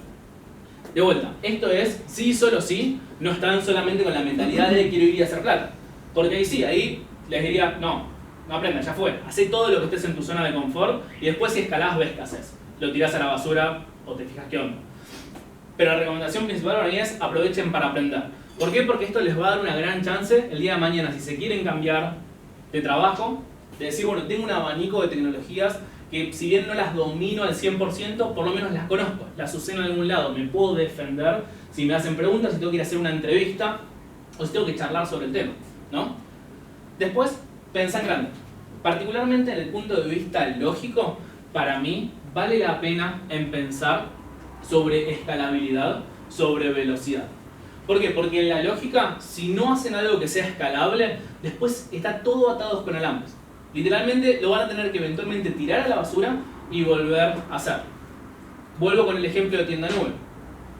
De vuelta, esto es sí, solo sí, no están solamente con la mentalidad de quiero ir y hacer plata. Porque ahí sí, ahí les diría, no aprendas, ya fue. Hacé todo lo que estés en tu zona de confort y después si escalás ves qué haces. Lo tirás a la basura o te fijas qué onda. Pero la recomendación principal para mí es aprovechen para aprender. ¿Por qué? Porque esto les va a dar una gran chance el día de mañana, si se quieren cambiar de trabajo, de decir, bueno, tengo un abanico de tecnologías que si bien no las domino al 100%, por lo menos las conozco, las usé en algún lado, me puedo defender si me hacen preguntas, si tengo que ir a hacer una entrevista o si tengo que charlar sobre el tema, ¿no? Después, pensá en grande. Particularmente en el punto de vista lógico, para mí vale la pena en pensar sobre escalabilidad, sobre velocidad. ¿Por qué? Porque en la lógica, si no hacen algo que sea escalable, después está todo atados con alambres. Literalmente lo van a tener que eventualmente tirar a la basura y volver a hacer. Vuelvo con el ejemplo de Tienda Nube.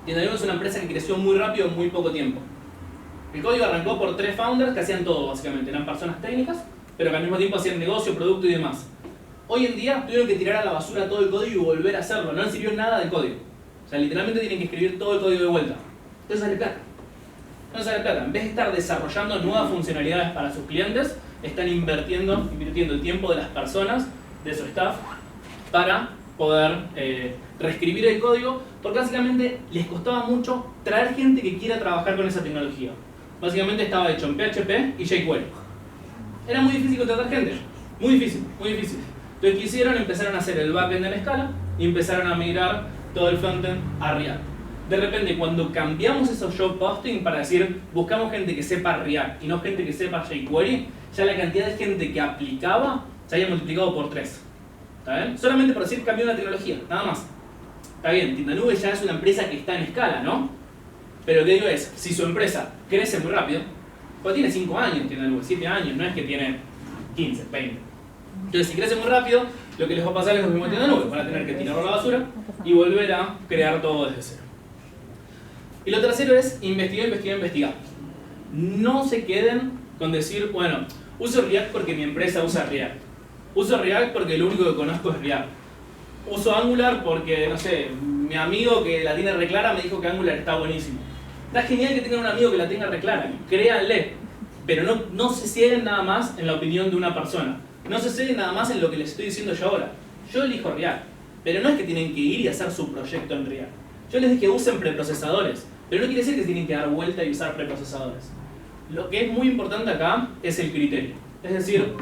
Tienda Nube es una empresa que creció muy rápido en muy poco tiempo. El código arrancó por 3 founders que hacían todo básicamente. Eran personas técnicas, pero que al mismo tiempo hacían negocio, producto y demás. Hoy en día tuvieron que tirar a la basura todo el código y volver a hacerlo. No les sirvió nada del código. O sea, literalmente tienen que escribir todo el código de vuelta. Entonces sale plata. No sale plata. En vez de estar desarrollando nuevas funcionalidades para sus clientes, están invirtiendo el tiempo de las personas, de su staff, para poder reescribir el código, porque básicamente les costaba mucho traer gente que quiera trabajar con esa tecnología. Básicamente estaba hecho en PHP y jQuery. Era muy difícil contratar gente. Muy difícil, muy difícil. Entonces, ¿qué hicieron? Empezaron a hacer el backend en Scala y empezaron a migrar todo el frontend a React. De repente, cuando cambiamos esos job posting para decir buscamos gente que sepa React y no gente que sepa jQuery, ya la cantidad de gente que aplicaba se había multiplicado por 3. ¿Está bien? Solamente por decir cambió una tecnología, nada más. Está bien, Tienda Nube ya es una empresa que está en escala, ¿no? Pero lo que digo es, si su empresa crece muy rápido, pues tiene 5 años Tienda Nube, 7 años, no es que tiene 15, 20. Entonces, si crece muy rápido, lo que les va a pasar es lo mismo que Tienda Nube. Van a tener que tirarlo a la basura y volver a crear todo desde cero. Y lo tercero es investigar, investigar, investigar. No se queden con decir, bueno, uso React porque mi empresa usa React. Uso React porque lo único que conozco es React. Uso Angular porque, no sé, mi amigo que la tiene reclara me dijo que Angular está buenísimo. Está genial que tengan un amigo que la tenga reclara, créanle. Pero no se cieguen nada más en la opinión de una persona. No se cieguen nada más en lo que les estoy diciendo yo ahora. Yo elijo React. Pero no es que tienen que ir y hacer su proyecto en React. Yo les dije que usen preprocesadores. Pero no quiere decir que tienen que dar vuelta y usar preprocesadores. Lo que es muy importante acá es el criterio. Es decir,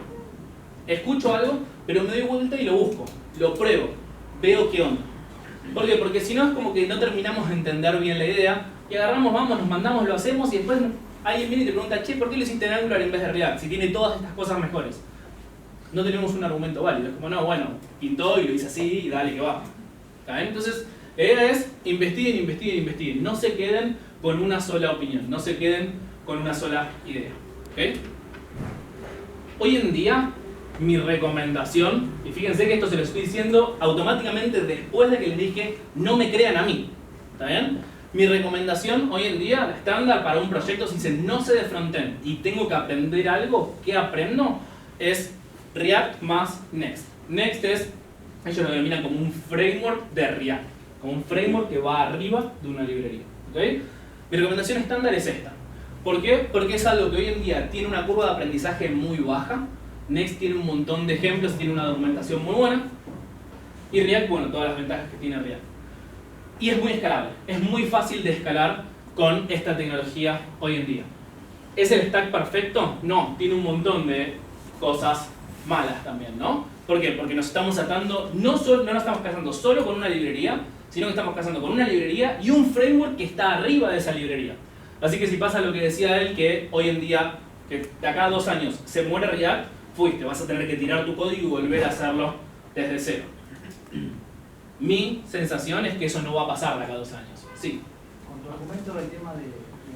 escucho algo, pero me doy vuelta y lo busco. Lo pruebo. Veo qué onda. ¿Por qué? Porque si no es como que no terminamos de entender bien la idea y agarramos, vamos, nos mandamos, lo hacemos y después alguien viene y te pregunta, che, ¿por qué lo hiciste en Angular en vez de React? Si tiene todas estas cosas mejores. No tenemos un argumento válido. Es como, no, bueno, pintó y lo hice así y dale que va. ¿Está bien? Entonces, la idea es investiguen, investiguen, investiguen. No se queden con una sola opinión. No se queden con una sola idea. ¿Ok? Hoy en día, mi recomendación, y fíjense que esto se lo estoy diciendo automáticamente después de que les dije, no me crean a mí. ¿Está bien? Mi recomendación hoy en día, la estándar para un proyecto, si dicen no sé de frontend y tengo que aprender algo, ¿qué aprendo? Es React más Next. Next es, ellos lo denominan como un framework de React, como un framework que va arriba de una librería. ¿Okay? Mi recomendación estándar es esta. ¿Por qué? Porque es algo que hoy en día tiene una curva de aprendizaje muy baja. Next tiene un montón de ejemplos, tiene una documentación muy buena. Y React, bueno, todas las ventajas que tiene React. Y es muy escalable. Es muy fácil de escalar con esta tecnología hoy en día. ¿Es el stack perfecto? No, tiene un montón de cosas malas también, ¿no? ¿Por qué? Porque nos estamos atando, no nos estamos casando solo con una librería, sino que estamos casando con una librería y un framework que está arriba de esa librería. Así que si pasa lo que decía él, que hoy en día, que de acá a 2 años se muere React, fuiste, vas a tener que tirar tu código y volver a hacerlo desde cero. Mi sensación es que eso no va a pasar de acá a 2 años. Sí. Con tu argumento del tema de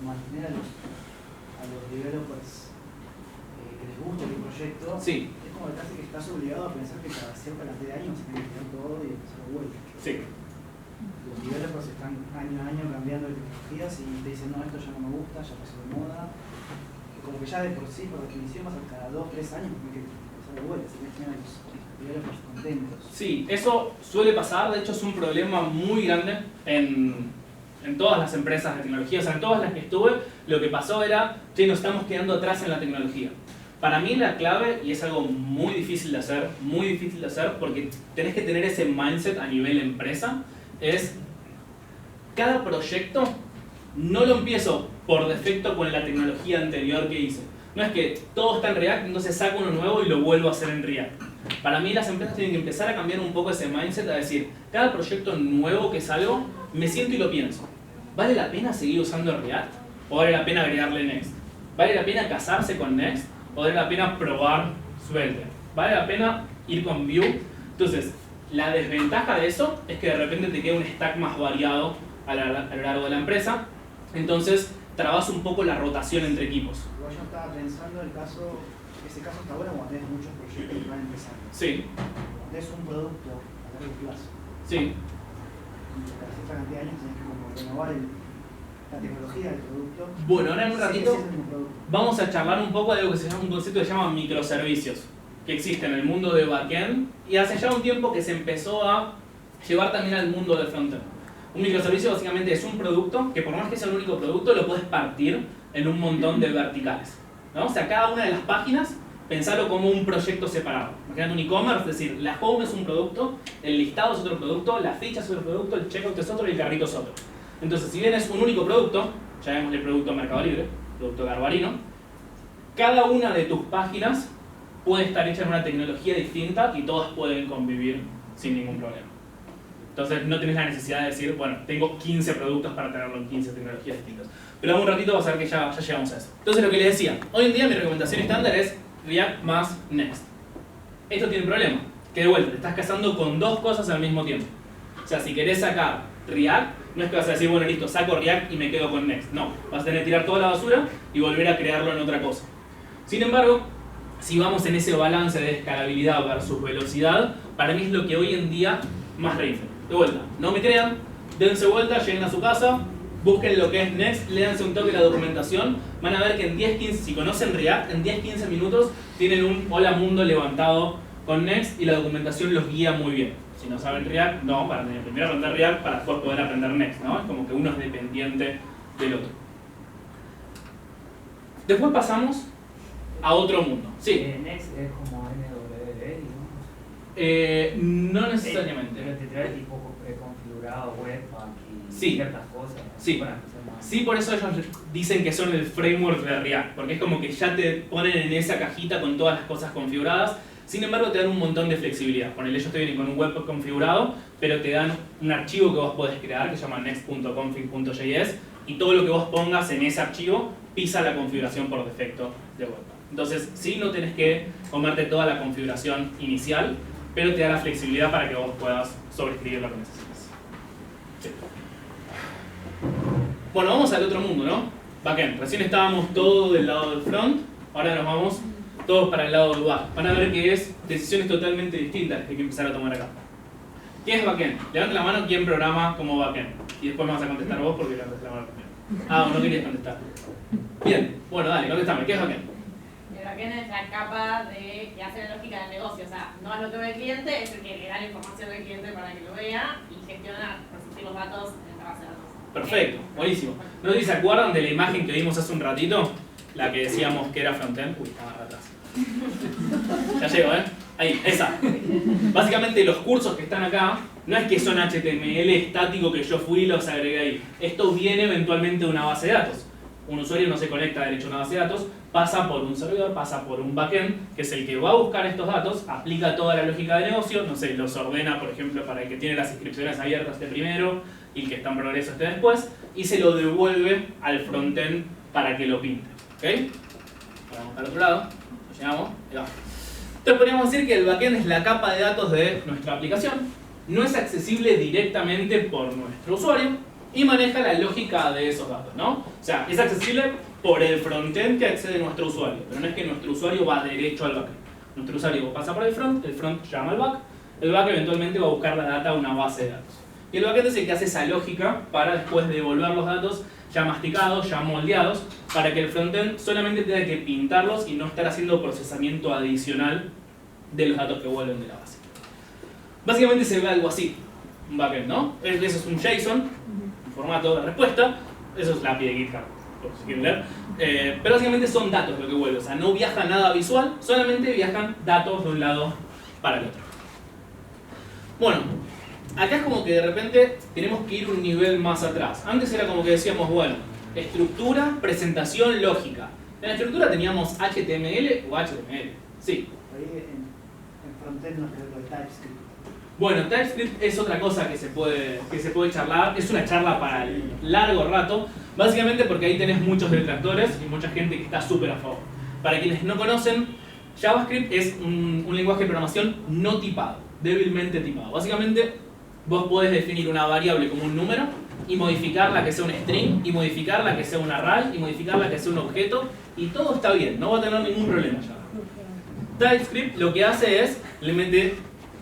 mantener a los developers que les guste tu proyecto, Sí. es como casi que estás obligado a pensar que cada cierta cantidad de años se tiene que tirar todo y empezar de vuelta. Sí. Los developers están año a año cambiando de tecnologías y te dicen, no, esto ya no me gusta, ya pasó de moda. Como que ya de por sí, por definición, vas a cada 2 o 3 años tiene que empezar de vuelta, así que tienen a los developers contentos. Sí, eso suele pasar, de hecho es un problema muy grande en todas las empresas de tecnología, o sea, en todas las que estuve, lo que pasó era, che, nos estamos quedando atrás en la tecnología. Para mí la clave, y es algo muy difícil de hacer, porque tenés que tener ese mindset a nivel empresa, es cada proyecto no lo empiezo por defecto con la tecnología anterior que hice. No es que todo está en React, entonces saco uno nuevo y lo vuelvo a hacer en React. Para mí las empresas tienen que empezar a cambiar un poco ese mindset, a decir, cada proyecto nuevo que salgo, me siento y lo pienso. ¿Vale la pena seguir usando React? ¿O vale la pena agregarle Next? ¿Vale la pena casarse con Next? ¿O vale la pena probar Svelte? ¿Vale la pena ir con Vue? Entonces, la desventaja de eso es que de repente te queda un stack más variado a lo largo de la empresa. Entonces, trabas un poco la rotación entre equipos. Igual yo estaba pensando ese caso está bueno cuando tenés muchos proyectos que van empezando. Sí, Cuando tenés un producto a largo plazo, sí. y cada cierta cantidad de años tenés que como renovar la tecnología del producto. Bueno, ahora en un Sigue ratito siendo el mismo producto. vamos a charlar un poco de algo que se llama un concepto que se llama microservicios, que existe en el mundo de backend y hace ya un tiempo que se empezó a llevar también al mundo de frontend. Un microservicio básicamente es un producto que por más que sea el único producto lo puedes partir en un montón de verticales, ¿no? O sea, cada una de las páginas pensarlo como un proyecto separado. Imagínate un e-commerce, es decir, la home es un producto, el listado es otro producto, la ficha es otro producto, el checkout es otro y el carrito es otro. Entonces, si bien es un único producto, llamémosle producto Mercado Libre, producto Garbarino, cada una de tus páginas puede estar hecha en una tecnología distinta y todas pueden convivir sin ningún problema. Entonces no tenés la necesidad de decir, bueno, tengo 15 productos para tenerlo en 15 tecnologías distintas. Pero en un ratito vas a ver que ya llegamos a eso. Entonces lo que les decía, hoy en día mi recomendación estándar es React más Next. Esto tiene un problema, que de vuelta, te estás casando con dos cosas al mismo tiempo. O sea, si querés sacar React, no es que vas a decir, bueno, listo, saco React y me quedo con Next. No, vas a tener que tirar toda la basura y volver a crearlo en otra cosa. Sin embargo, si vamos en ese balance de escalabilidad versus velocidad, para mí es lo que hoy en día más rinde. De vuelta, no me crean, dense vuelta, lleguen a su casa, busquen lo que es Next, léanse un toque de la documentación, van a ver que en 10-15, si conocen React, en 10-15 minutos tienen un hola mundo levantado con Next y la documentación los guía muy bien. Si no saben React, no, para primero aprender React para después poder aprender Next, ¿no? Es como que uno es dependiente del otro. Después pasamos a otro mundo. Sí. Next es como NWD, digamos. No necesariamente. Pero te trae tipo configurado, webpack y Sí. ciertas cosas. Sí. Para empezar más. Sí, por eso ellos dicen que son el framework de React, porque es como que ya te ponen en esa cajita con todas las cosas configuradas. Sin embargo, te dan un montón de flexibilidad. Ponele, ellos te vienen con un webpack configurado, pero te dan un archivo que vos podés crear que se llama next.config.js y todo lo que vos pongas en ese archivo pisa la configuración por defecto de webpack. Entonces, sí, no tenés que comerte toda la configuración inicial, pero te da la flexibilidad para que vos puedas sobreescribir lo que necesites. Sí. Bueno, vamos al otro mundo, ¿no? Backend. Recién estábamos todos del lado del front, ahora nos vamos todos para el lado del back. Van a ver que es decisiones totalmente distintas las que hay que empezar a tomar acá. ¿Qué es backend? Levanten la mano quién programa como backend. Y después me vas a contestar vos porque levantaste la mano primero. Ah, no querías contestar. Bien, bueno, dale, contestame. ¿Qué es backend? El backend es la capa que hace la lógica del negocio, o sea, no es lo que ve el cliente, es el que le da la información al cliente para que lo vea y gestiona, resistir los datos en la base de datos. Perfecto, buenísimo. ¿No sé si se acuerdan de la imagen que vimos hace un ratito? La que decíamos que era frontend. Uy, estaba atrás. Ya llego, ¿eh? Ahí, esa. Básicamente los cursos que están acá no es que son HTML estático que yo fui y los agregué ahí. Esto viene eventualmente de una base de datos. Un usuario no se conecta derecho a una base de datos, pasa por un servidor, pasa por un backend, que es el que va a buscar estos datos, aplica toda la lógica de negocio, no sé, los ordena, por ejemplo, para el que tiene las inscripciones abiertas esté primero y el que está en progreso esté después, y se lo devuelve al frontend para que lo pinte. ¿Ok? Vamos al otro lado, lo llegamos, ahí va. Entonces podríamos decir que el backend es la capa de datos de nuestra aplicación, no es accesible directamente por nuestro usuario y maneja la lógica de esos datos, ¿no? O sea, es accesible por el frontend que accede nuestro usuario. Pero no es que nuestro usuario va derecho al backend. Nuestro usuario pasa por el front llama al back, el back eventualmente va a buscar la data a una base de datos. Y el backend es el que hace esa lógica para después devolver los datos ya masticados, ya moldeados, para que el frontend solamente tenga que pintarlos y no estar haciendo procesamiento adicional de los datos que vuelven de la base. Básicamente se ve algo así, un backend, ¿no? Eso es un JSON, un formato de respuesta, eso es la API de GitHub, por si quieren leer. Pero básicamente son datos lo que vuelve, o sea, no viaja nada visual, solamente viajan datos de un lado para el otro. Bueno, acá es como que de repente tenemos que ir un nivel más atrás. Antes era como que decíamos, bueno, estructura, presentación, lógica. En la estructura teníamos HTML o HTML, sí. Ahí en frontend no creo que de TypeScript. Bueno, TypeScript es otra cosa que se puede charlar, es una charla para el largo rato, básicamente porque ahí tenés muchos detractores y mucha gente que está súper a favor. Para quienes no conocen, JavaScript es un lenguaje de programación no tipado, débilmente tipado. Básicamente, vos podés definir una variable como un número y modificarla que sea un string, y modificarla que sea un array, y modificarla que sea un objeto, y todo está bien, no va a tener ningún problema ya. TypeScript lo que hace es, le mete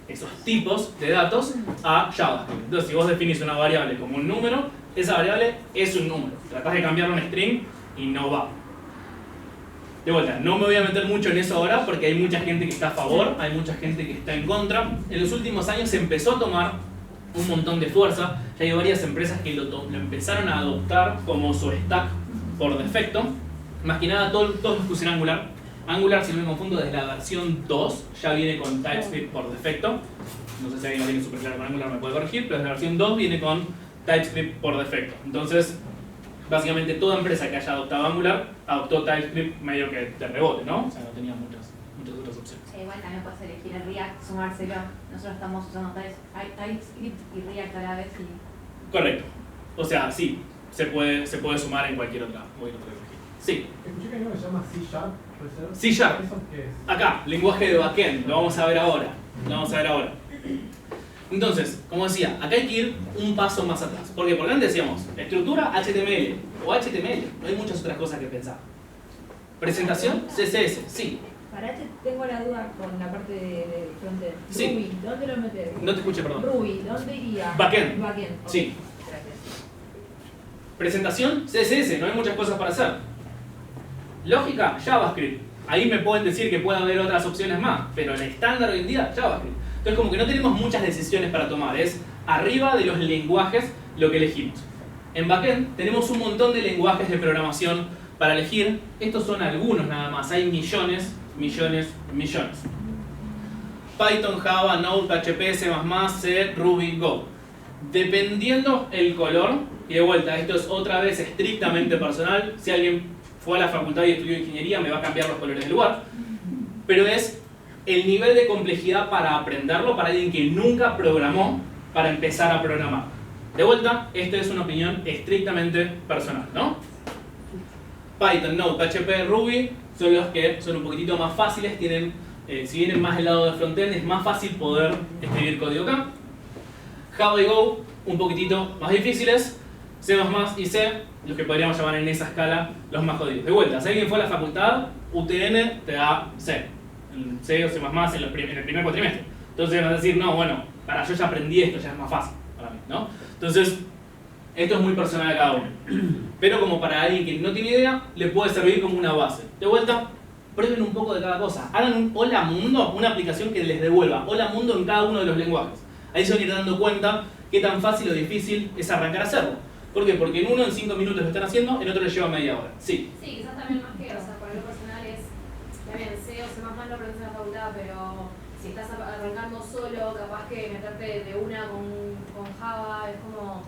esos tipos de datos a JavaScript. Entonces, si vos definís una variable como un número, esa variable es un número. Tratás de cambiarlo a un string y no va. De vuelta, no me voy a meter mucho en eso ahora porque hay mucha gente que está a favor, hay mucha gente que está en contra. En los últimos años se empezó a tomar un montón de fuerza. Ya hay varias empresas que lo empezaron a adoptar como su stack por defecto. Más que nada, todos los que usan Angular. Angular, si no me confundo, desde la versión 2 ya viene con TypeScript por defecto. No sé si alguien lo tiene súper claro con Angular, me puede corregir, pero desde la versión 2 viene con TypeScript por defecto. Entonces, básicamente toda empresa que haya adoptado Angular adoptó TypeScript medio que de rebote, ¿no? O sea, no tenía muchas otras opciones. Igual también puedes elegir el React, sumárselo. Nosotros estamos usando TypeScript y React a la vez. Correcto. O sea, sí, se puede sumar en cualquier otra tecnología. Sí. Escuché que hay uno que se llama C#, ¿puede ser? C#. ¿Eso qué es? Acá, lenguaje de backend, lo vamos a ver ahora. Entonces, como decía, acá hay que ir un paso más atrás. ¿Por qué? Porque antes decíamos, estructura HTML o HTML, no hay muchas otras cosas que pensar. Presentación, CSS, sí. Para tengo la duda con la parte de frontend. Sí. Ruby, ¿dónde lo metes? No te escuché, perdón. Ruby, ¿dónde iría? Backend. Backend. Sí. Gracias. Presentación, CSS, no hay muchas cosas para hacer. Lógica, JavaScript. Ahí me pueden decir que puede haber otras opciones más, pero el estándar hoy en día, JavaScript. Entonces como que no tenemos muchas decisiones para tomar, es arriba de los lenguajes lo que elegimos. En backend tenemos un montón de lenguajes de programación para elegir. Estos son algunos nada más, hay millones. Python, Java, Node, PHP, C++, C, Ruby, Go. Dependiendo el color, y de vuelta, esto es otra vez estrictamente personal, si alguien fue a la facultad y estudió ingeniería me va a cambiar los colores del lugar, pero es el nivel de complejidad para aprenderlo para alguien que nunca programó para empezar a programar. De vuelta, esta es una opinión estrictamente personal, ¿no? Python, Node, PHP, Ruby son los que son un poquitito más fáciles, tienen, si vienen más del lado de frontend es más fácil poder escribir código acá. Java y Go, un poquitito más difíciles. C++ y C, los que podríamos llamar en esa escala los más jodidos. De vuelta, si alguien fue a la facultad, UTN te da C. C o C++ en el primer cuatrimestre. Entonces vas a decir, no, bueno, para yo ya aprendí esto, ya es más fácil para mí, ¿no? Entonces, esto es muy personal a cada uno. Pero como para alguien que no tiene idea, le puede servir como una base. De vuelta, prueben un poco de cada cosa. Hagan un Hola Mundo, una aplicación que les devuelva Hola Mundo en cada uno de los lenguajes. Ahí se van a ir dando cuenta qué tan fácil o difícil es arrancar a hacerlo. ¿Por qué? Porque en uno en 5 minutos lo están haciendo, en otro le lleva media hora. Sí. Sí, quizás también más que, o sea, para lo personal es, también C o C++ no aprendes en la facultad, pero si estás arrancando solo, capaz que meterte de una con Java, es como,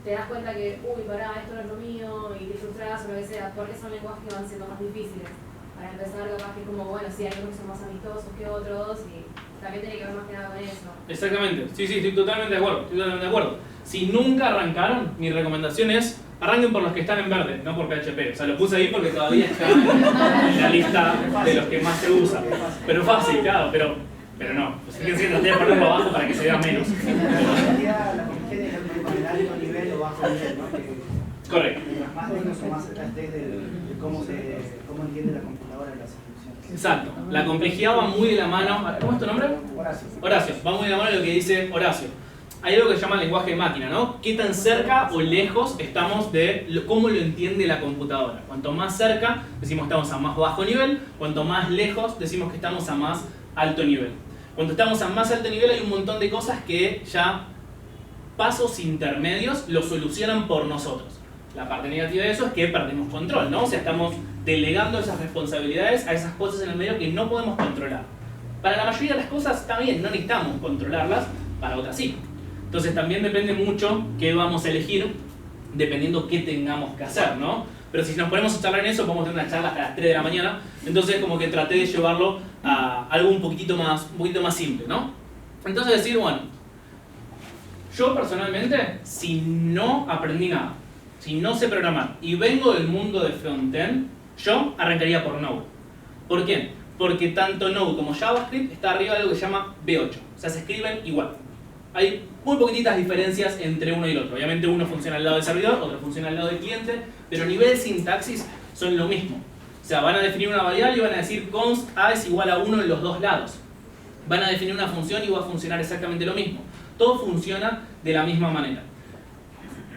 te das cuenta que, uy, pará, esto no es lo mío, y te frustras o lo que sea, porque son lenguajes que van siendo más difíciles. Para empezar, capaz que es como, bueno, sí, hay unos que son más amistosos que otros, y también tiene que ver más que nada con eso. Exactamente, sí, estoy totalmente de acuerdo, Si nunca arrancaron, mi recomendación es arranquen por los que están en verde, no por PHP. O sea, lo puse ahí porque todavía está en la lista de los que más se usan. Pero fácil, claro, pero no. Pues fíjense que traté de ponerlo abajo para que se vea menos. La complejidad es con el alto nivel o bajo nivel, ¿no? Correcto. Mientras más lejos o más cerca estés de cómo entiende la computadora las instrucciones. Exacto. La complejidad va muy de la mano. ¿Cómo es tu nombre? Horacio. Horacio. Va muy de la mano de lo que dice Horacio. Hay algo que se llama lenguaje de máquina, ¿no? ¿Qué tan cerca o lejos estamos de cómo lo entiende la computadora? Cuanto más cerca, decimos que estamos a más bajo nivel. Cuanto más lejos, decimos que estamos a más alto nivel. Cuando estamos a más alto nivel hay un montón de cosas que ya pasos intermedios lo solucionan por nosotros. La parte negativa de eso es que perdemos control, ¿no? O sea, estamos delegando esas responsabilidades a esas cosas en el medio que no podemos controlar. Para la mayoría de las cosas está bien, no necesitamos controlarlas, para otras sí. Entonces también depende mucho qué vamos a elegir, dependiendo qué tengamos que hacer, ¿no? Pero si nos ponemos a charlar en eso, podemos tener una charla hasta las 3 de la mañana. Entonces como que traté de llevarlo a algo un poquito más simple, ¿no? Entonces decir, bueno, yo personalmente, si no aprendí nada, si no sé programar y vengo del mundo de frontend, yo arrancaría por Node. ¿Por qué? Porque tanto Node como JavaScript está arriba de algo que se llama V8. O sea, se escriben igual. Hay muy poquititas diferencias entre uno y el otro. Obviamente uno funciona al lado del servidor, otro funciona al lado del cliente, pero a nivel de sintaxis son lo mismo. O sea, van a definir una variable y van a decir const a es igual a 1 en los dos lados. Van a definir una función y va a funcionar exactamente lo mismo. Todo funciona de la misma manera.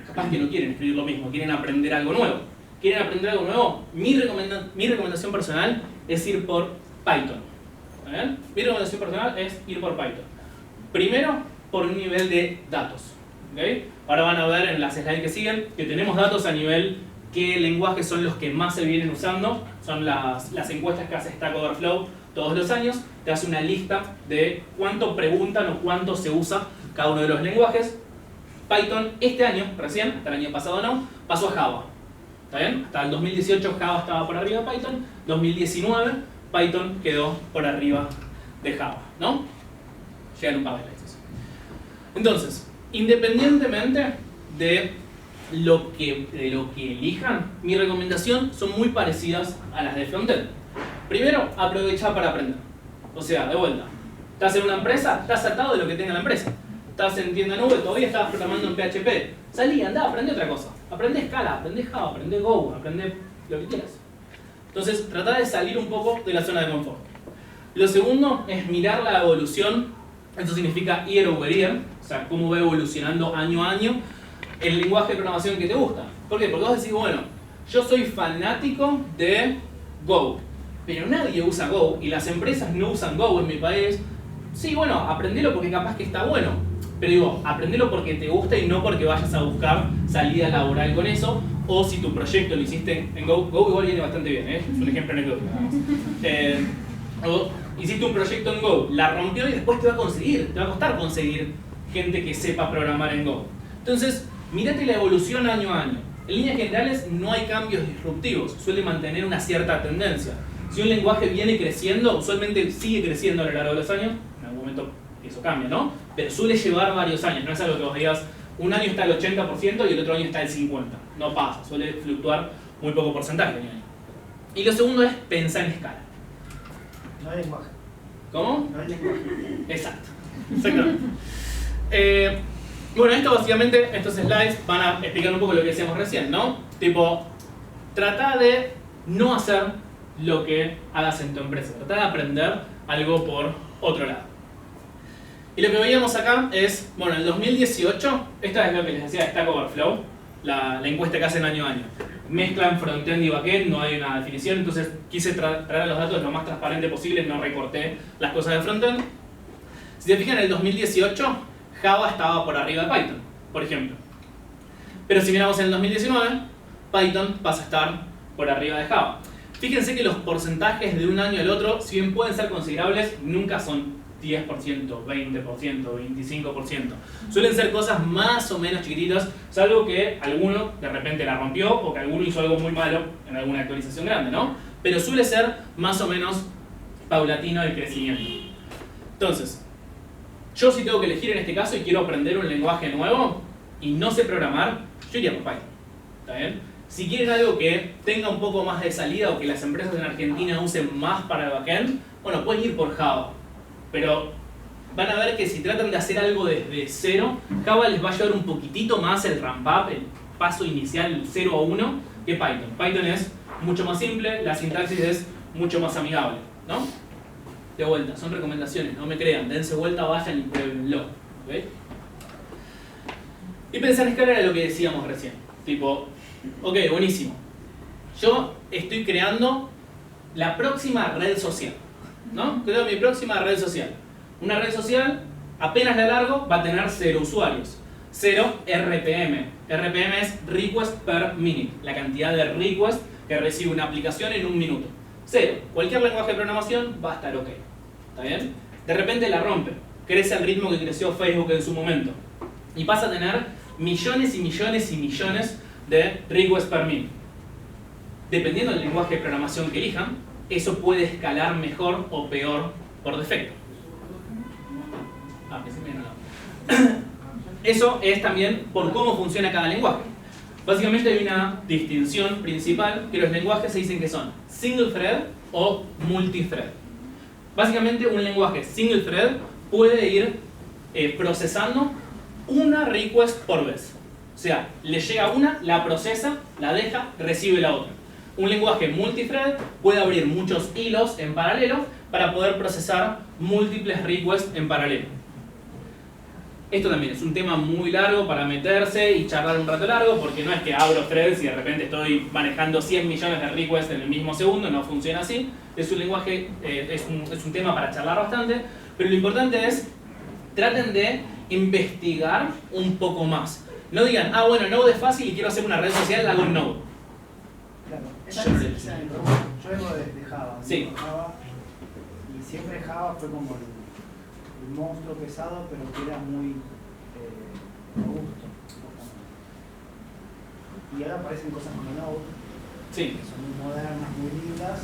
Capaz que no quieren escribir lo mismo, quieren aprender algo nuevo. ¿Quieren aprender algo nuevo? Mi recomendación personal es ir por Python. ¿Bien? Mi recomendación personal es ir por Python. Primero, por un nivel de datos. ¿Okay? Ahora van a ver en las slides que siguen que tenemos datos a nivel qué lenguajes son los que más se vienen usando. Son las encuestas que hace Stack Overflow todos los años. Te hace una lista de cuánto preguntan o cuánto se usa cada uno de los lenguajes. Python este año, recién, hasta el año pasado no, pasó a Java. ¿Está bien? Hasta el 2018 Java estaba por arriba de Python. 2019 Python quedó por arriba de Java, ¿no? Llegan un par de slides. Entonces, independientemente de lo que elijan, mi recomendación son muy parecidas a las de frontend. Primero, aprovechar para aprender. O sea, de vuelta, estás en una empresa, estás atado de lo que tenga la empresa. Estás en tienda nube, todavía estabas programando en PHP. Salí, andá, aprende otra cosa. Aprende Scala, aprende Java, aprende Go, aprende lo que quieras. Entonces, trata de salir un poco de la zona de confort. Lo segundo es mirar la evolución. Eso significa year over year, o sea, cómo va evolucionando año a año el lenguaje de programación que te gusta. ¿Por qué? Porque vos decís, bueno, yo soy fanático de Go, pero nadie usa Go y las empresas no usan Go en mi país. Sí, bueno, aprendelo porque capaz que está bueno, pero digo, aprendelo porque te gusta y no porque vayas a buscar salida laboral con eso, o si tu proyecto lo hiciste en Go. Go igual viene bastante bien, es un ejemplo anecdótico. O hiciste un proyecto en Go, la rompió y después te va a costar conseguir gente que sepa programar en Go. Entonces, mírate la evolución año a año. En líneas generales no hay cambios disruptivos, suele mantener una cierta tendencia. Si un lenguaje viene creciendo, usualmente sigue creciendo a lo largo de los años, en algún momento eso cambia, ¿no? Pero suele llevar varios años, no es algo que vos digas, un año está al 80% y el otro año está al 50%. No pasa, suele fluctuar muy poco porcentaje. Y lo segundo es pensar en escala. No hay lenguaje. ¿Cómo? No hay lenguaje. Exacto. Exactamente. Bueno, estos slides van a explicar un poco lo que decíamos recién, ¿no? Tipo, trata de no hacer lo que hagas en tu empresa. Trata de aprender algo por otro lado. Y lo que veíamos acá es, bueno, en el 2018, esta es lo que les decía de Stack Overflow, la encuesta que hacen año a año. Mezclan frontend y backend, no hay una definición, entonces quise traer los datos lo más transparente posible, no recorté las cosas de frontend. Si se fijan, en el 2018, Java estaba por arriba de Python, por ejemplo. Pero si miramos en el 2019, Python pasa a estar por arriba de Java. Fíjense que los porcentajes de un año al otro, si bien pueden ser considerables, nunca son 10%, 20%, 25%. Suelen ser cosas más o menos chiquititas, salvo que alguno de repente la rompió o que alguno hizo algo muy malo en alguna actualización grande, ¿no? Pero suele ser más o menos paulatino el crecimiento. Entonces, yo si tengo que elegir en este caso y quiero aprender un lenguaje nuevo y no sé programar, yo iría por Python. ¿Está bien? Si quieren algo que tenga un poco más de salida o que las empresas en Argentina usen más para el backend, bueno, pueden ir por Java. Pero van a ver que si tratan de hacer algo desde cero, Java les va a llevar un poquitito más el ramp up, paso inicial 0 a 1 que Python. Python es mucho más simple, la sintaxis es mucho más amigable, ¿no? De vuelta, son recomendaciones, no me crean, dense vuelta, vayan y pruébenlo, ¿ok? Y pensar en escala era lo que decíamos recién, tipo, ok, buenísimo, yo estoy creando la próxima red social, ¿no? Creo mi próxima red social. Una red social, apenas la largo, va a tener 0 usuarios. 0 RPM. RPM es Request Per Minute, la cantidad de requests que recibe una aplicación en un minuto. 0. Cualquier lenguaje de programación va a estar ok. ¿Está bien? De repente la rompe. Crece al ritmo que creció Facebook en su momento. Y pasa a tener millones y millones y millones de requests per minute. Dependiendo del lenguaje de programación que elijan, eso puede escalar mejor o peor por defecto. Eso es también por cómo funciona cada lenguaje. Básicamente hay una distinción principal que los lenguajes se dicen que son single thread o multithread. Básicamente un lenguaje single thread puede ir procesando una request por vez. O sea, le llega una, la procesa, la deja, recibe la otra. Un lenguaje multithread puede abrir muchos hilos en paralelo para poder procesar múltiples requests en paralelo. Esto también es un tema muy largo para meterse y charlar un rato largo, porque no es que abro threads y de repente estoy manejando 100 millones de requests en el mismo segundo, no funciona así. Es un lenguaje, es un tema para charlar bastante, pero lo importante es, traten de investigar un poco más. No digan, ah bueno, Node es fácil y quiero hacer una red social, hago un Node. Claro, yo vengo de Java, sí. Java, y siempre Java fue como el monstruo pesado, pero que era muy robusto. Y ahora aparecen cosas como Node, sí, que son muy modernas, muy lindas,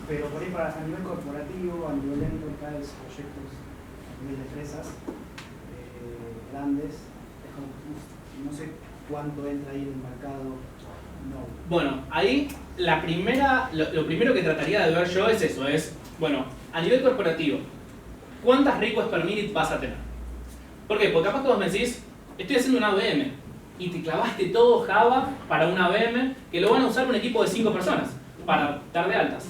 pero por ahí a nivel corporativo, a nivel de enterprise, proyectos a nivel de empresas grandes, es como, no sé cuánto entra ahí en el mercado Node. Bueno, ahí lo primero que trataría de ver yo es eso, es, bueno, a nivel corporativo, ¿cuántas requests per minute vas a tener? ¿Por qué? Porque capaz que vos me decís, estoy haciendo una VM y te clavaste todo Java para una VM que lo van a usar un equipo de 5 personas para dar de altas.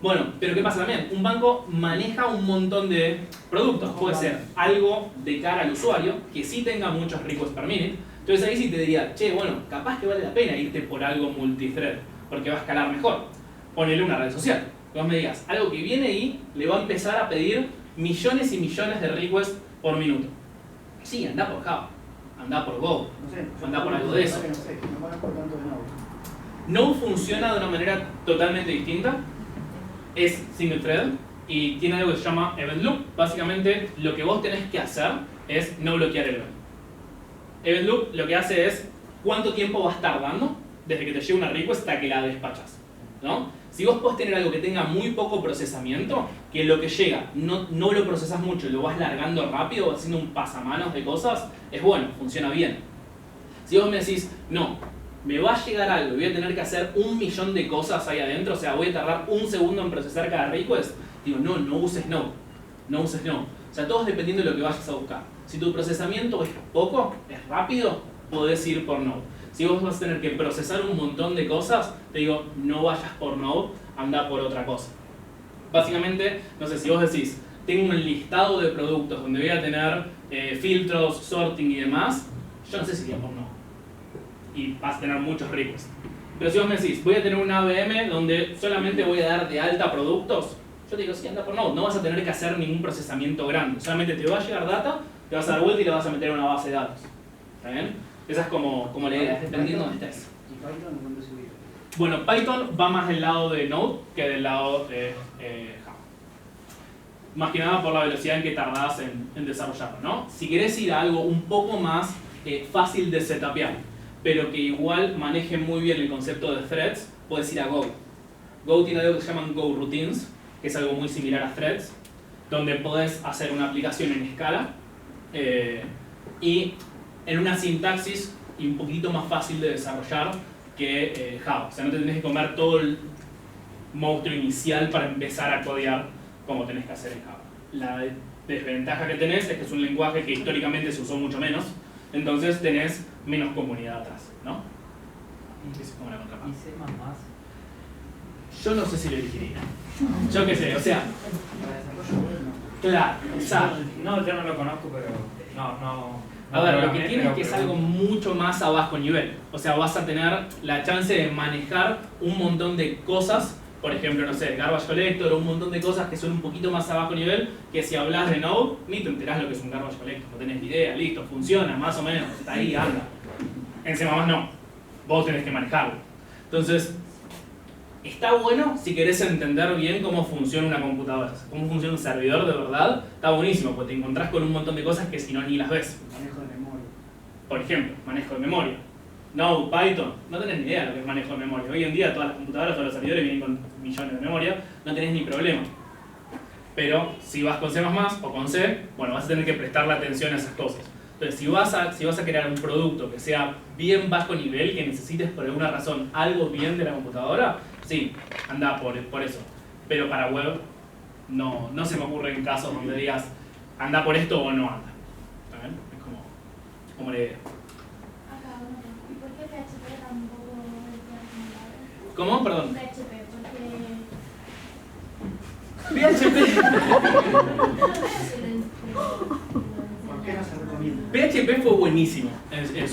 Bueno, pero ¿qué pasa también? Un banco maneja un montón de productos. Puede ser algo de cara al usuario que sí tenga muchos requests per minute. Entonces ahí sí te diría, che, bueno, capaz que vale la pena irte por algo multithread porque va a escalar mejor. Ponele una red social. Que vos me digas, algo que viene ahí le va a empezar a pedir millones y millones de requests por minuto. Sí, anda por Java, anda por Go, anda por algo de eso. Node funciona de una manera totalmente distinta. Es single thread y tiene algo que se llama event loop. Básicamente lo que vos tenés que hacer es no bloquear el event. Event loop lo que hace es cuánto tiempo va a estar dando desde que te llega una request hasta que la despachas, ¿no? Si vos podés tener algo que tenga muy poco procesamiento, que lo que llega no lo procesas mucho, lo vas largando rápido, vas haciendo un pasamanos de cosas, es bueno, funciona bien. Si vos me decís, no, me va a llegar algo y voy a tener que hacer 1.000.000 de cosas ahí adentro, o sea, voy a tardar un segundo en procesar cada request, digo, no uses Node, no uses Node. O sea, todo es dependiendo de lo que vayas a buscar. Si tu procesamiento es poco, es rápido, podés ir por Node. Si vos vas a tener que procesar un montón de cosas, te digo, no vayas por Node, anda por otra cosa. Básicamente, no sé, si vos decís, tengo un listado de productos donde voy a tener filtros, sorting y demás, yo no sé si iría por Node. Y vas a tener muchos requests. Pero si vos me decís, voy a tener una VM donde solamente voy a dar de alta productos, yo te digo, sí, anda por Node. No vas a tener que hacer ningún procesamiento grande. Solamente te va a llegar data, te vas a dar vuelta y le vas a meter en una base de datos. ¿Está bien? Esa es como la idea, dependiendo de dónde estés. ¿Y Python dónde se ubica? Bueno, Python va más del lado de Node que del lado de Java. Más que nada por la velocidad en que tardás en desarrollarlo, ¿no? Si querés ir a algo un poco más fácil de setupear, pero que igual maneje muy bien el concepto de threads, puedes ir a Go. Go tiene algo que se llaman Go Routines, que es algo muy similar a threads, donde podés hacer una aplicación en escala y en una sintaxis y un poquito más fácil de desarrollar que Java. O sea, no te tenés que comer todo el monstruo inicial para empezar a codear como tenés que hacer en Java. La desventaja que tenés es que es un lenguaje que históricamente se usó mucho menos entonces tenés menos comunidad atrás, ¿no? Esa es como la contraparte. ¿Y C++? Yo no sé si lo elegiría. Yo qué sé, o sea, Para desarrollo web no. claro, exacto. No, yo no lo conozco, pero no. A ver, lo que programé, tiene es pero que es pregunto. algo mucho más a bajo nivel. O sea, vas a tener la chance de manejar un montón de cosas, por ejemplo, no sé, Garbage Collector o un montón de cosas que son un poquito más a bajo nivel, que si hablas de Node, ni te enterás lo que es un Garbage Collector, no tenés ni idea, listo, funciona, más o menos, está ahí, anda. En C++ no, vos tenés que manejarlo. Entonces, está bueno si querés entender bien cómo funciona una computadora, cómo funciona un servidor de verdad, está buenísimo, porque te encontrás con un montón de cosas que si no ni las ves. Manejo de memoria. Por ejemplo, manejo de memoria. Node, Python, no tenés ni idea de lo que es manejo de memoria. Hoy en día todas las computadoras, todos los servidores vienen con millones de memoria, no tenés ni problema. Pero si vas con C++ o con C, bueno, vas a tener que prestarle atención a esas cosas. Entonces, si vas a crear un producto que sea bien bajo nivel, que necesites por alguna razón algo bien de la computadora, sí, anda por eso. Pero para web, no se me ocurren casos donde digas, anda por esto o no anda. ¿Está bien? Es como la idea. Acá, ¿y por qué PHP tampoco es ¿Cómo? Perdón. PHP? ¿Por qué no se recomienda? PHP fue buenísimo en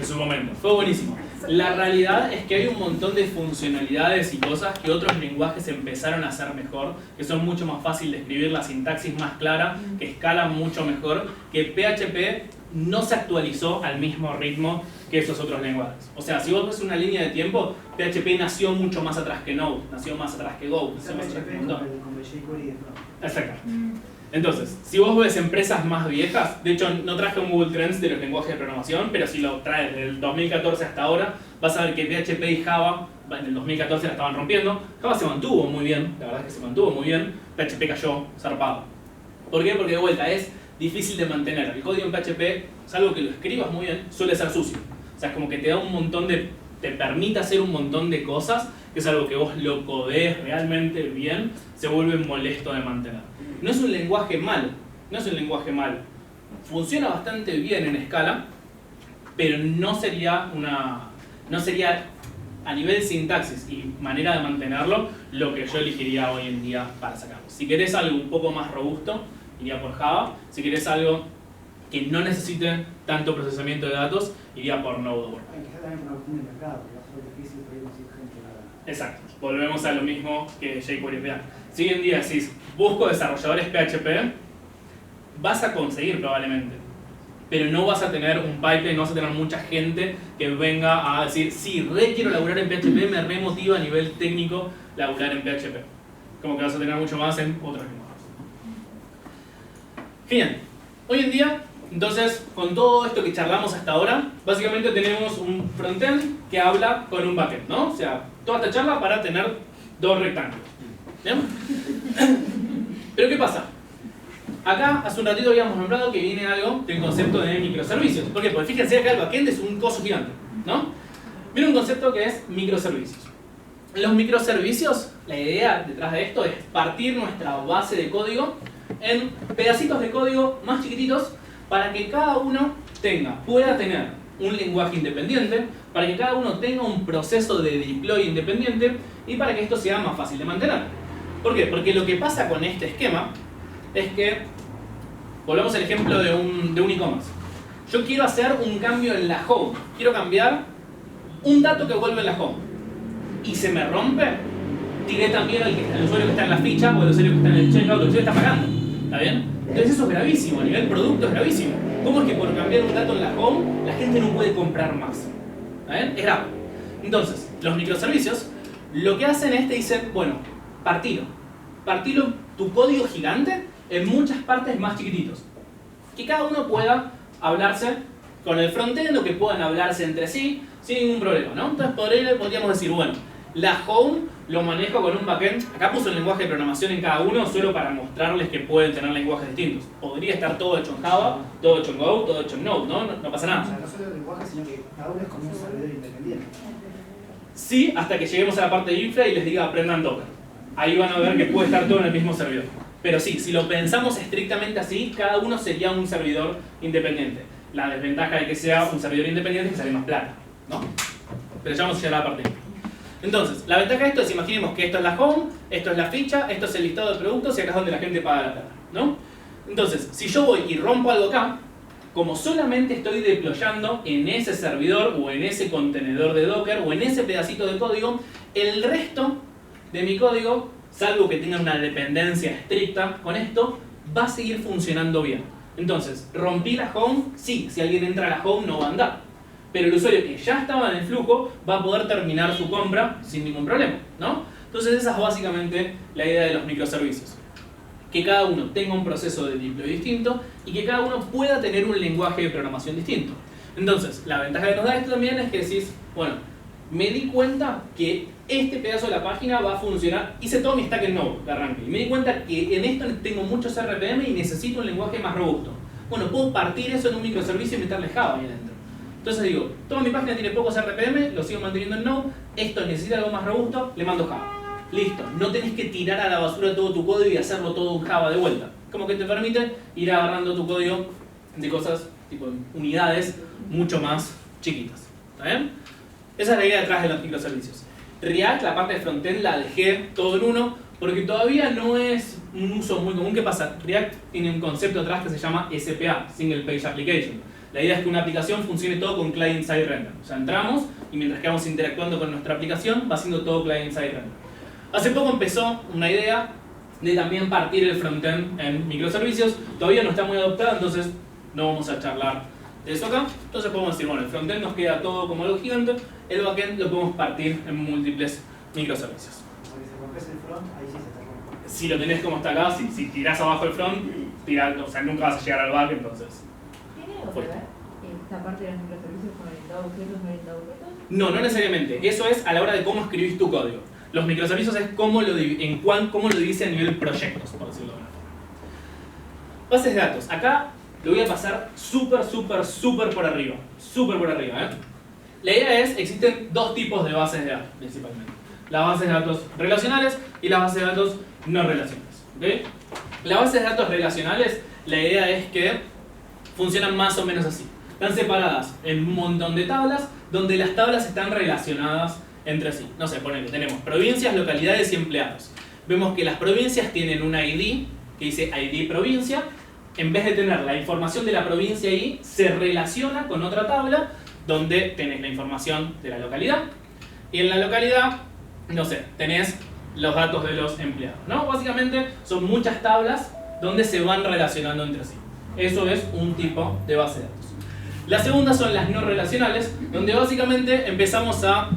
su momento, fue buenísimo. La realidad es que hay un montón de funcionalidades y cosas que otros lenguajes empezaron a hacer mejor, que son mucho más fáciles de escribir, la sintaxis más clara, que escalan mucho mejor, que PHP no se actualizó al mismo ritmo que esos otros lenguajes. O sea, si vos ves una línea de tiempo, PHP nació mucho más atrás que Node, nació más atrás que Go, nació más atrás que un montón. Con jQuery de front. Exacto. Entonces, si vos ves empresas más viejas, de hecho no traje un Google Trends de los lenguajes de programación, pero si lo traes del 2014 hasta ahora, vas a ver que PHP y Java en el 2014 la estaban rompiendo. Java se mantuvo muy bien, la verdad es que se mantuvo muy bien. PHP cayó zarpado. ¿Por qué? Porque de vuelta es difícil de mantener. El código en PHP, salvo que lo escribas muy bien, suele ser sucio. O sea, es como que te da un montón de... te permite hacer un montón de cosas, que es algo que vos lo codees realmente bien, se vuelve molesto de mantener. No es un lenguaje malo, no es un lenguaje malo. Funciona bastante bien en escala, pero no sería a nivel sintaxis y manera de mantenerlo lo que yo elegiría hoy en día para sacarlo. Si querés algo un poco más robusto, iría por Java. Si querés algo que no necesite tanto procesamiento de datos, iría por Node o WordPress. Quizás también por una cuestión de mercado, que va a ser difícil por ahí conseguir gente para... Exacto, volvemos a lo mismo que jQuery PA. Si hoy en día decís, busco desarrolladores PHP, vas a conseguir probablemente, pero no vas a tener un pipeline, no vas a tener mucha gente que venga a decir, sí, quiero laburar en PHP, me remotiva a nivel técnico laburar en PHP. Como que vas a tener mucho más en otros lenguajes. Genial. Hoy en día, entonces, con todo esto que charlamos hasta ahora, básicamente tenemos un frontend que habla con un backend, ¿no? O sea, toda esta charla para tener dos rectángulos. ¿Bien? Pero ¿qué pasa? Acá, hace un ratito habíamos nombrado que viene algo del concepto de microservicios. ¿Por qué? Porque fíjense acá el backend es un coso gigante, ¿no? Viene un concepto que es microservicios. Los microservicios, la idea detrás de esto es partir nuestra base de código en pedacitos de código más chiquititos para que cada uno pueda tener un lenguaje independiente, para que cada uno tenga un proceso de deploy independiente y para que esto sea más fácil de mantener. ¿Por qué? Porque lo que pasa con este esquema es que, volvamos al ejemplo de un e-commerce. Yo quiero hacer un cambio en la home, quiero cambiar un dato que vuelve en la home y se me rompe, tiré también al usuario que está en la ficha o al usuario que está en el checkout, el usuario está pagando. ¿Está bien? Entonces eso es gravísimo, a nivel producto es gravísimo. ¿Cómo es que por cambiar un dato en la home la gente no puede comprar más? ¿Está bien? Es grave. Entonces, los microservicios lo que hacen es te dicen, bueno, partilo tu código gigante en muchas partes más chiquititos. Que cada uno pueda hablarse con el frontend o que puedan hablarse entre sí sin ningún problema, ¿no? Entonces podríamos decir, bueno, la home lo manejo con un backend. Acá puse un lenguaje de programación en cada uno solo para mostrarles que pueden tener lenguajes distintos. Podría estar todo hecho en Java, todo hecho en Go, todo hecho en Node, ¿no? No pasa nada. O sea, no solo el lenguaje, sino que cada uno es como un servidor independiente. Sí, hasta que lleguemos a la parte de infra y les diga aprendan Docker. Ahí van a ver que puede estar todo en el mismo servidor. Pero sí, si lo pensamos estrictamente así, cada uno sería un servidor independiente. La desventaja de que sea un servidor independiente es que sale más plata, ¿no? Pero ya vamos a llegar a la parte. Entonces, la ventaja de esto es, imaginemos que esto es la home, esto es la ficha, esto es el listado de productos y acá es donde la gente paga la plata, ¿no? Entonces, si yo voy y rompo algo acá, como solamente estoy deployando en ese servidor o en ese contenedor de Docker o en ese pedacito de código, el resto de mi código, salvo que tenga una dependencia estricta con esto, va a seguir funcionando bien. Entonces, rompí la home, sí, si alguien entra a la home no va a andar. Pero el usuario que ya estaba en el flujo va a poder terminar su compra sin ningún problema, ¿no? Entonces esa es básicamente la idea de los microservicios. Que cada uno tenga un proceso de deploy distinto y que cada uno pueda tener un lenguaje de programación distinto. Entonces, la ventaja que nos da esto también es que decís, bueno, me di cuenta que este pedazo de la página va a funcionar, hice todo mi stack en Node de arranque, y me di cuenta que en esto tengo muchos RPM y necesito un lenguaje más robusto. Bueno, puedo partir eso en un microservicio y meterle Java ahí adentro. Entonces digo, toda mi página tiene pocos RPM, lo sigo manteniendo en Node, esto necesita algo más robusto, le mando Java. Listo, no tenés que tirar a la basura todo tu código y hacerlo todo en Java de vuelta. Como que te permite ir agarrando tu código de cosas, tipo unidades, mucho más chiquitas. ¿Está bien? Esa es la idea detrás de los microservicios. React, la parte de frontend, la dejé todo en uno, porque todavía no es un uso muy común. ¿Qué pasa? React tiene un concepto atrás que se llama SPA, Single Page Application. La idea es que una aplicación funcione todo con Client-Side Render. O sea, entramos y mientras que vamos interactuando con nuestra aplicación, va haciendo todo Client-Side Render. Hace poco empezó una idea de también partir el frontend en microservicios. Todavía no está muy adoptada, entonces no vamos a charlar de eso acá. Entonces podemos decir, bueno, el frontend nos queda todo como algo gigante, el backend lo podemos partir en múltiples microservicios. Porque si rompes el front, ahí sí se está rompiendo. Si lo tenés como está acá, si tirás abajo el front, o sea, nunca vas a llegar al back, entonces... ¿Tiene algo que ver esta parte de los microservicios con orientado a objetos, no orientado a objetos? No, no necesariamente. Eso es a la hora de cómo escribís tu código. Los microservicios es cómo lo divide a nivel proyectos, por decirlo de alguna forma. Bases de datos. Acá lo voy a pasar súper por arriba. Súper por arriba, ¿eh? La idea es, existen dos tipos de bases de datos, principalmente. Las bases de datos relacionales y las bases de datos no relacionales. ¿Okay? Las bases de datos relacionales, la idea es que funcionan más o menos así. Están separadas en un montón de tablas, donde las tablas están relacionadas entre sí. No sé, ponele, tenemos provincias, localidades y empleados. Vemos que las provincias tienen una ID, que dice ID provincia. En vez de tener la información de la provincia ahí, se relaciona con otra tabla, donde tenés la información de la localidad. Y en la localidad, no sé, tenés los datos de los empleados, ¿no? Básicamente son muchas tablas donde se van relacionando entre sí. Eso es un tipo de base de datos. La segunda son las no relacionales, donde básicamente empezamos a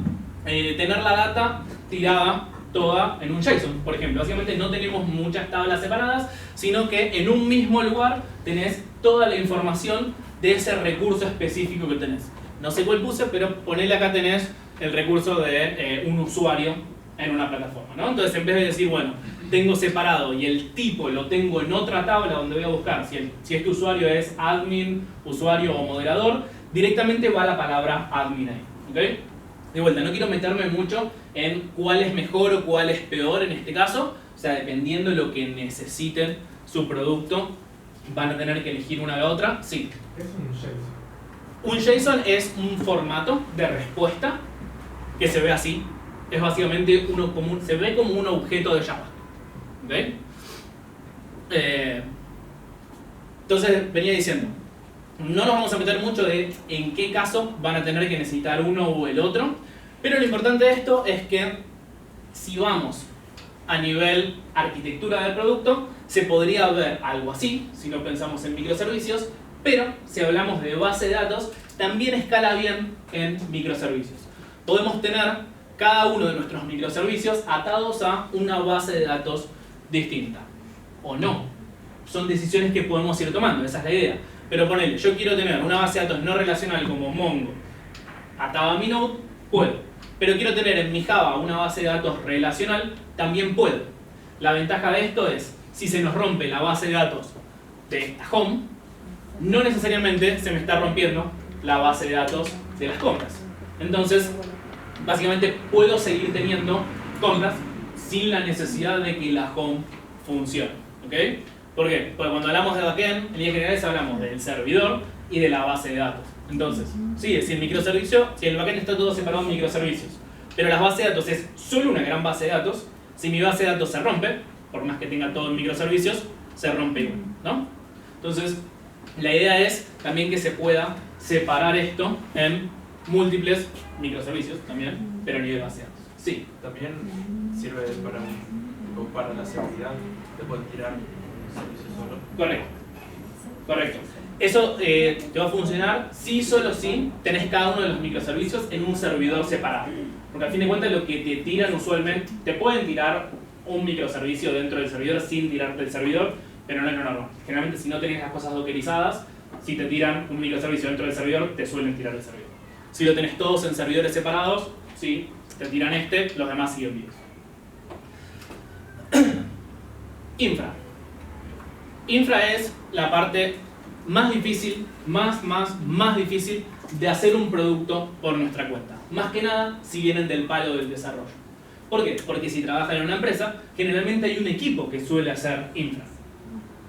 tener la data tirada toda en un JSON, por ejemplo. Básicamente no tenemos muchas tablas separadas, sino que en un mismo lugar tenés toda la información de ese recurso específico que tenés. No sé cuál puse, pero ponele acá tenés el recurso de un usuario en una plataforma, ¿no? Entonces, en vez de decir, bueno, tengo separado y el tipo lo tengo en otra tabla donde voy a buscar si este usuario es admin, usuario o moderador, directamente va la palabra admin ahí, ¿ok? De vuelta, no quiero meterme mucho en cuál es mejor o cuál es peor en este caso, o sea, dependiendo de lo que necesiten su producto, van a tener que elegir una de la otra, sí. ¿Qué es un JSON? Un JSON es un formato de respuesta que se ve así. Es básicamente se ve como un objeto de Java. ¿Okay? Entonces venía diciendo, no nos vamos a meter mucho de en qué caso van a tener que necesitar uno o el otro, pero lo importante de esto es que si vamos a nivel arquitectura del producto, se podría ver algo así, si no pensamos en microservicios, pero si hablamos de base de datos, también escala bien en microservicios. Podemos tener cada uno de nuestros microservicios atados a una base de datos distinta. O no. Son decisiones que podemos ir tomando, esa es la idea. Pero ponele, yo quiero tener una base de datos no relacional como Mongo atada a mi Node, puedo. Pero quiero tener en mi Java una base de datos relacional, también puedo. La ventaja de esto es, si se nos rompe la base de datos de esta home, no necesariamente se me está rompiendo la base de datos de las compras. Entonces, básicamente puedo seguir teniendo compras sin la necesidad de que la home funcione. ¿Okay? ¿Por qué? Porque cuando hablamos de backend, en líneas generales hablamos del servidor y de la base de datos. Entonces, sí, si el microservicio, si el backend está todo separado en microservicios, pero la base de datos es solo una gran base de datos, si mi base de datos se rompe, por más que tenga todo en microservicios, se rompe igual, ¿no? Entonces, la idea es también que se pueda separar esto en múltiples microservicios también, pero a nivel base de datos. Sí. También sirve para la seguridad, te pueden tirar un servicio solo. Correcto. Correcto. Eso te va a funcionar si solo si tenés cada uno de los microservicios en un servidor separado. Porque al fin de cuentas lo que te tiran usualmente, te pueden tirar un microservicio dentro del servidor sin tirarte el servidor, pero no es lo normal. Generalmente si no tenés las cosas dockerizadas, si te tiran un microservicio dentro del servidor, te suelen tirar el servidor. Si lo tenés todos en servidores separados, sí, te tiran los demás siguen vivos. Infra. Infra es la parte más difícil, más difícil de hacer un producto por nuestra cuenta. Más que nada si vienen del palo del desarrollo. ¿Por qué? Porque si trabajan en una empresa, generalmente hay un equipo que suele hacer infra.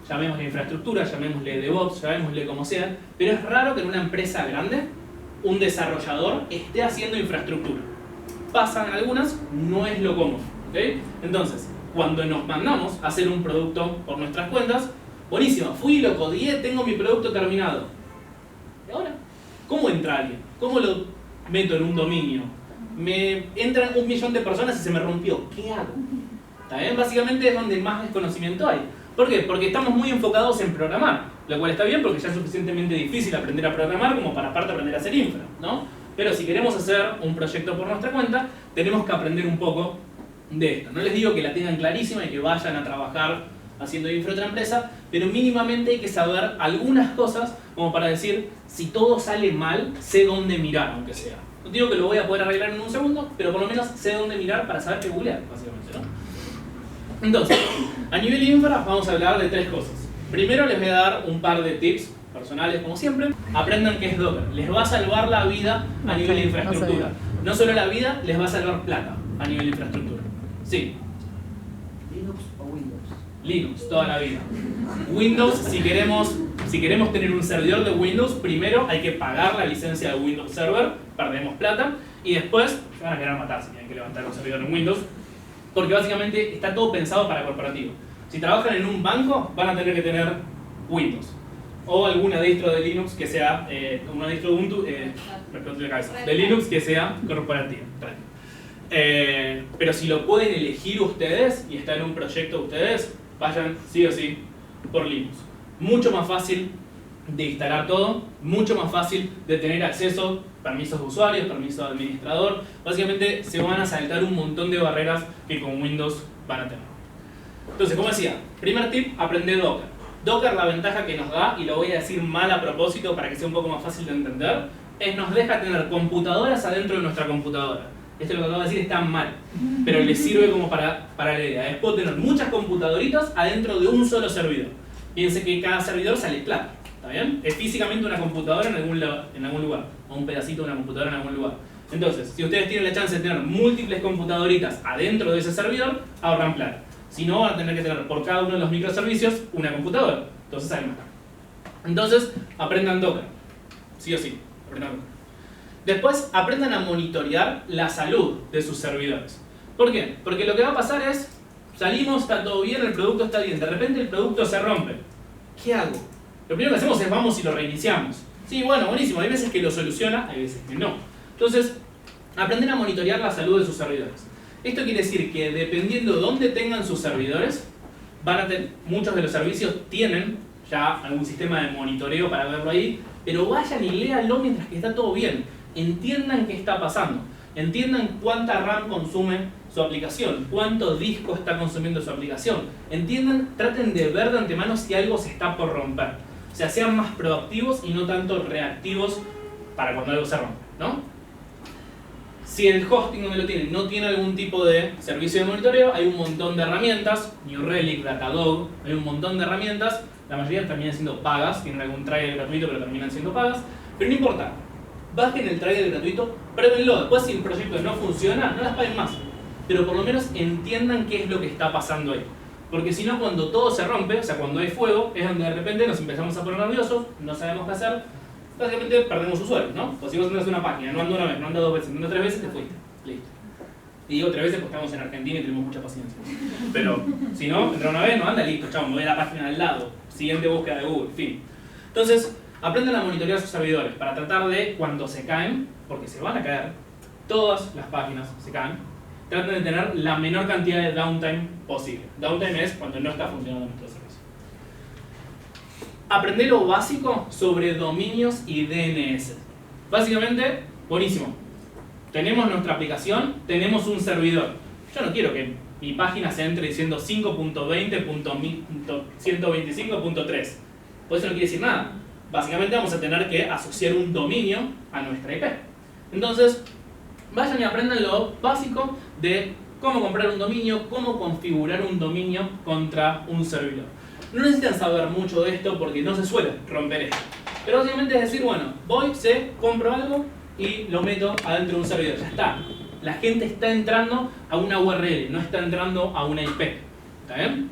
Llamémosle infraestructura, llamémosle DevOps, llamémosle como sea, pero es raro que en una empresa grande un desarrollador esté haciendo infraestructura. Pasan algunas, no es lo común, ¿okay? Entonces, cuando nos mandamos a hacer un producto por nuestras cuentas, buenísimo, fui y lo codié, tengo mi producto terminado. ¿Y ahora? ¿Cómo entra alguien? ¿Cómo lo meto en un dominio? Me entran 1 millón de personas y se me rompió. ¿Qué hago? ¿Está bien? Básicamente es donde más desconocimiento hay. ¿Por qué? Porque estamos muy enfocados en programar, lo cual está bien porque ya es suficientemente difícil aprender a programar como para aparte aprender a hacer infra, ¿no? Pero si queremos hacer un proyecto por nuestra cuenta, tenemos que aprender un poco de esto. No les digo que la tengan clarísima y que vayan a trabajar haciendo infra otra empresa, pero mínimamente hay que saber algunas cosas como para decir, si todo sale mal, sé dónde mirar, aunque sea. No digo que lo voy a poder arreglar en un segundo, pero por lo menos sé dónde mirar para saber qué googlear, básicamente, ¿no? Entonces, a nivel infra vamos a hablar de 3 cosas. Primero les voy a dar un par de tips personales, como siempre. Aprendan qué es Docker. Les va a salvar la vida a nivel de infraestructura. No solo la vida, les va a salvar plata a nivel de infraestructura. Sí. ¿Linux o Windows? Linux, toda la vida. Windows, si queremos tener un servidor de Windows, primero hay que pagar la licencia de Windows Server, perdemos plata, y después se van a querer matar si tienen que levantar un servidor en Windows, porque básicamente está todo pensado para corporativo. Si trabajan en un banco, van a tener que tener Windows. O alguna distro de Linux que sea, una distro de Ubuntu, de Linux que sea corporativa. Pero si lo pueden elegir ustedes y está en un proyecto ustedes, vayan sí o sí por Linux. Mucho más fácil de instalar todo, mucho más fácil de tener acceso, permisos de usuario, permisos de administrador. Básicamente se van a saltar un montón de barreras que con Windows van a tener. Entonces, como decía, primer tip, aprender Docker. Docker, la ventaja que nos da, y lo voy a decir mal a propósito para que sea un poco más fácil de entender, es nos deja tener computadoras adentro de nuestra computadora. Esto lo que acabo de decir está mal, pero les sirve como para la idea. Puedo tener muchas computadoritas adentro de un solo servidor. Piense que cada servidor sale plata, ¿está bien? Es físicamente una computadora en algún lugar, o un pedacito de una computadora en algún lugar. Entonces, si ustedes tienen la chance de tener múltiples computadoritas adentro de ese servidor, ahorran plata. Si no, van a tener que tener por cada uno de los microservicios una computadora. Entonces sale más caro. Entonces, aprendan Docker. Sí o sí, aprendan Docker. Después, aprendan a monitorear la salud de sus servidores. ¿Por qué? Porque lo que va a pasar es, salimos, está todo bien, el producto está bien, de repente el producto se rompe. ¿Qué hago? Lo primero que hacemos es vamos y lo reiniciamos. Sí, bueno, buenísimo, hay veces que lo soluciona, hay veces que no. Entonces, aprender a monitorear la salud de sus servidores. Esto quiere decir que dependiendo de dónde tengan sus servidores, muchos de los servicios tienen ya algún sistema de monitoreo para verlo ahí, pero vayan y léanlo mientras que está todo bien. Entiendan qué está pasando. Entiendan cuánta RAM consume su aplicación, cuánto disco está consumiendo su aplicación. Entiendan, traten de ver de antemano si algo se está por romper. O sea, sean más proactivos y no tanto reactivos para cuando algo se rompe, ¿no? Si el hosting donde lo tienen no tiene algún tipo de servicio de monitoreo, hay un montón de herramientas, New Relic, Datadog, hay un montón de herramientas, la mayoría terminan siendo pagas, tienen algún trial gratuito pero terminan siendo pagas, pero no importa, bajen el trial gratuito, pruébenlo, después si el proyecto no funciona, no las paguen más, pero por lo menos entiendan qué es lo que está pasando ahí. Porque si no, cuando todo se rompe, o sea, cuando hay fuego, es donde de repente nos empezamos a poner nerviosos, no sabemos qué hacer, básicamente perdemos usuarios, ¿no? O si vos entras en una página, no anda una vez, no anda 2 veces, no anda 3 veces, te fuiste. Listo. Y digo 3 veces porque estamos en Argentina y tenemos mucha paciencia. Pero si no, entra una vez, no anda, listo, chao, me voy a la página al lado. Siguiente búsqueda de Google, fin. Entonces, aprendan a monitorear sus servidores para tratar de, cuando se caen, porque se van a caer, todas las páginas se caen, traten de tener la menor cantidad de downtime posible. Downtime es cuando no está funcionando nuestro servicio. Aprender lo básico sobre dominios y DNS. Básicamente, buenísimo. Tenemos nuestra aplicación, tenemos un servidor. Yo no quiero que mi página se entre diciendo 5.20.125.3. Por eso no quiere decir nada. Básicamente vamos a tener que asociar un dominio a nuestra IP. Entonces, vayan y aprendan lo básico de cómo comprar un dominio, cómo configurar un dominio contra un servidor. No necesitan saber mucho de esto porque no se suele romper esto. Pero básicamente es decir, bueno, voy, compro algo y lo meto adentro de un servidor. Ya está. La gente está entrando a una URL, no está entrando a una IP. ¿Está bien?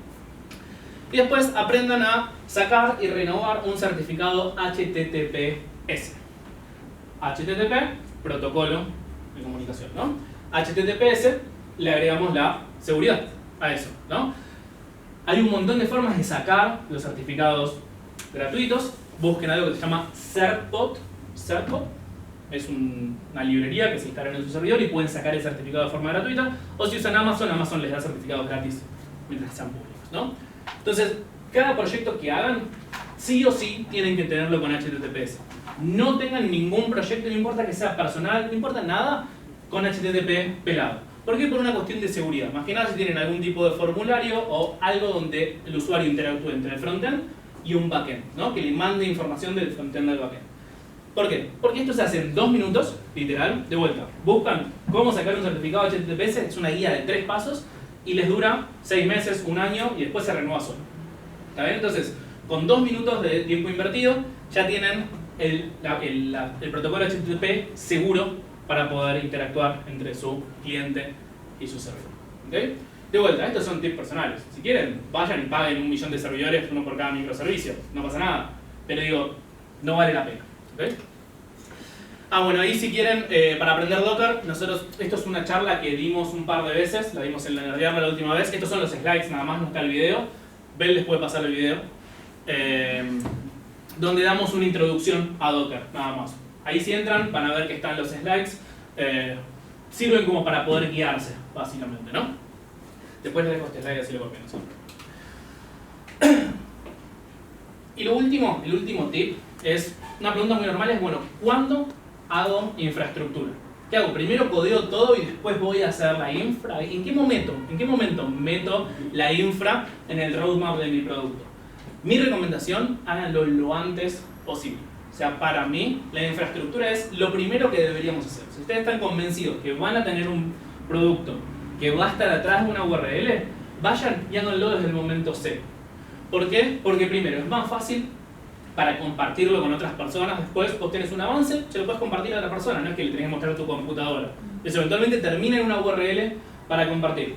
Y después aprendan a sacar y renovar un certificado HTTPS. HTTP, protocolo de comunicación, ¿no? HTTPS, le agregamos la seguridad a eso, ¿no? Hay un montón de formas de sacar los certificados gratuitos. Busquen algo que se llama Certbot. Certbot es una librería que se instalan en su servidor y pueden sacar el certificado de forma gratuita. O si usan Amazon, Amazon les da certificados gratis mientras sean públicos, ¿no? Entonces, cada proyecto que hagan, sí o sí tienen que tenerlo con HTTPS. No tengan ningún proyecto, no importa que sea personal, no importa nada, con HTTP pelado. ¿Por qué? Por una cuestión de seguridad. Más que nada si tienen algún tipo de formulario o algo donde el usuario interactúe entre el frontend y un backend, ¿no? Que le mande información del frontend al backend. ¿Por qué? Porque esto se hace en 2 minutos, literal, de vuelta. Buscan cómo sacar un certificado HTTPS, es una guía de 3 pasos y les dura 6 meses, 1 año y después se renueva solo. ¿Está bien? Entonces, con 2 minutos de tiempo invertido, ya tienen el protocolo HTTP seguro para poder interactuar entre su cliente y su servidor. ¿Okay? De vuelta, estos son tips personales. Si quieren, vayan y paguen 1 millón de servidores, uno por cada microservicio. No pasa nada. Pero digo, no vale la pena. ¿Okay? Bueno, ahí si quieren, para aprender Docker, nosotros, esto es una charla que dimos un par de veces, la dimos en la Nerdearla la última vez. Estos son los slides, nada más, no está el video. Bel les puede pasar el video. Donde damos una introducción a Docker, nada más. Ahí si entran, van a ver que están los slides. Sirven como para poder guiarse, básicamente, ¿no? Después les dejo este slide así lo copian. Y el último tip es, una pregunta muy normal es, bueno, ¿cuándo hago infraestructura? ¿Qué hago? Primero codeo todo y después voy a hacer la infra. ¿En qué momento meto la infra en el roadmap de mi producto? Mi recomendación, háganlo lo antes posible. O sea, para mí, la infraestructura es lo primero que deberíamos hacer. Si ustedes están convencidos que van a tener un producto que va a estar atrás de una URL, vayan y háganlo desde el momento cero. ¿Por qué? Porque primero, es más fácil para compartirlo con otras personas. Después vos tenés un avance, se lo puedes compartir a otra persona, no es que le tenés que mostrar tu computadora. Eso eventualmente termina en una URL para compartir.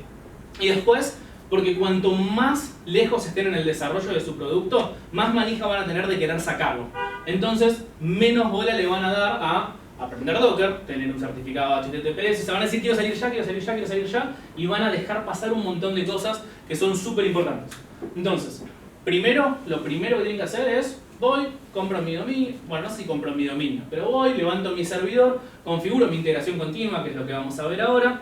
Y después, porque cuanto más lejos estén en el desarrollo de su producto, más manija van a tener de querer sacarlo. Entonces, menos bola le van a dar a aprender Docker, tener un certificado HTTPS, se van a decir quiero salir ya, quiero salir ya, quiero salir ya, y van a dejar pasar un montón de cosas que son súper importantes. Entonces, lo primero que tienen que hacer es, voy, compro mi dominio, bueno, no sé si compro mi dominio, pero voy, levanto mi servidor, configuro mi integración continua, que es lo que vamos a ver ahora,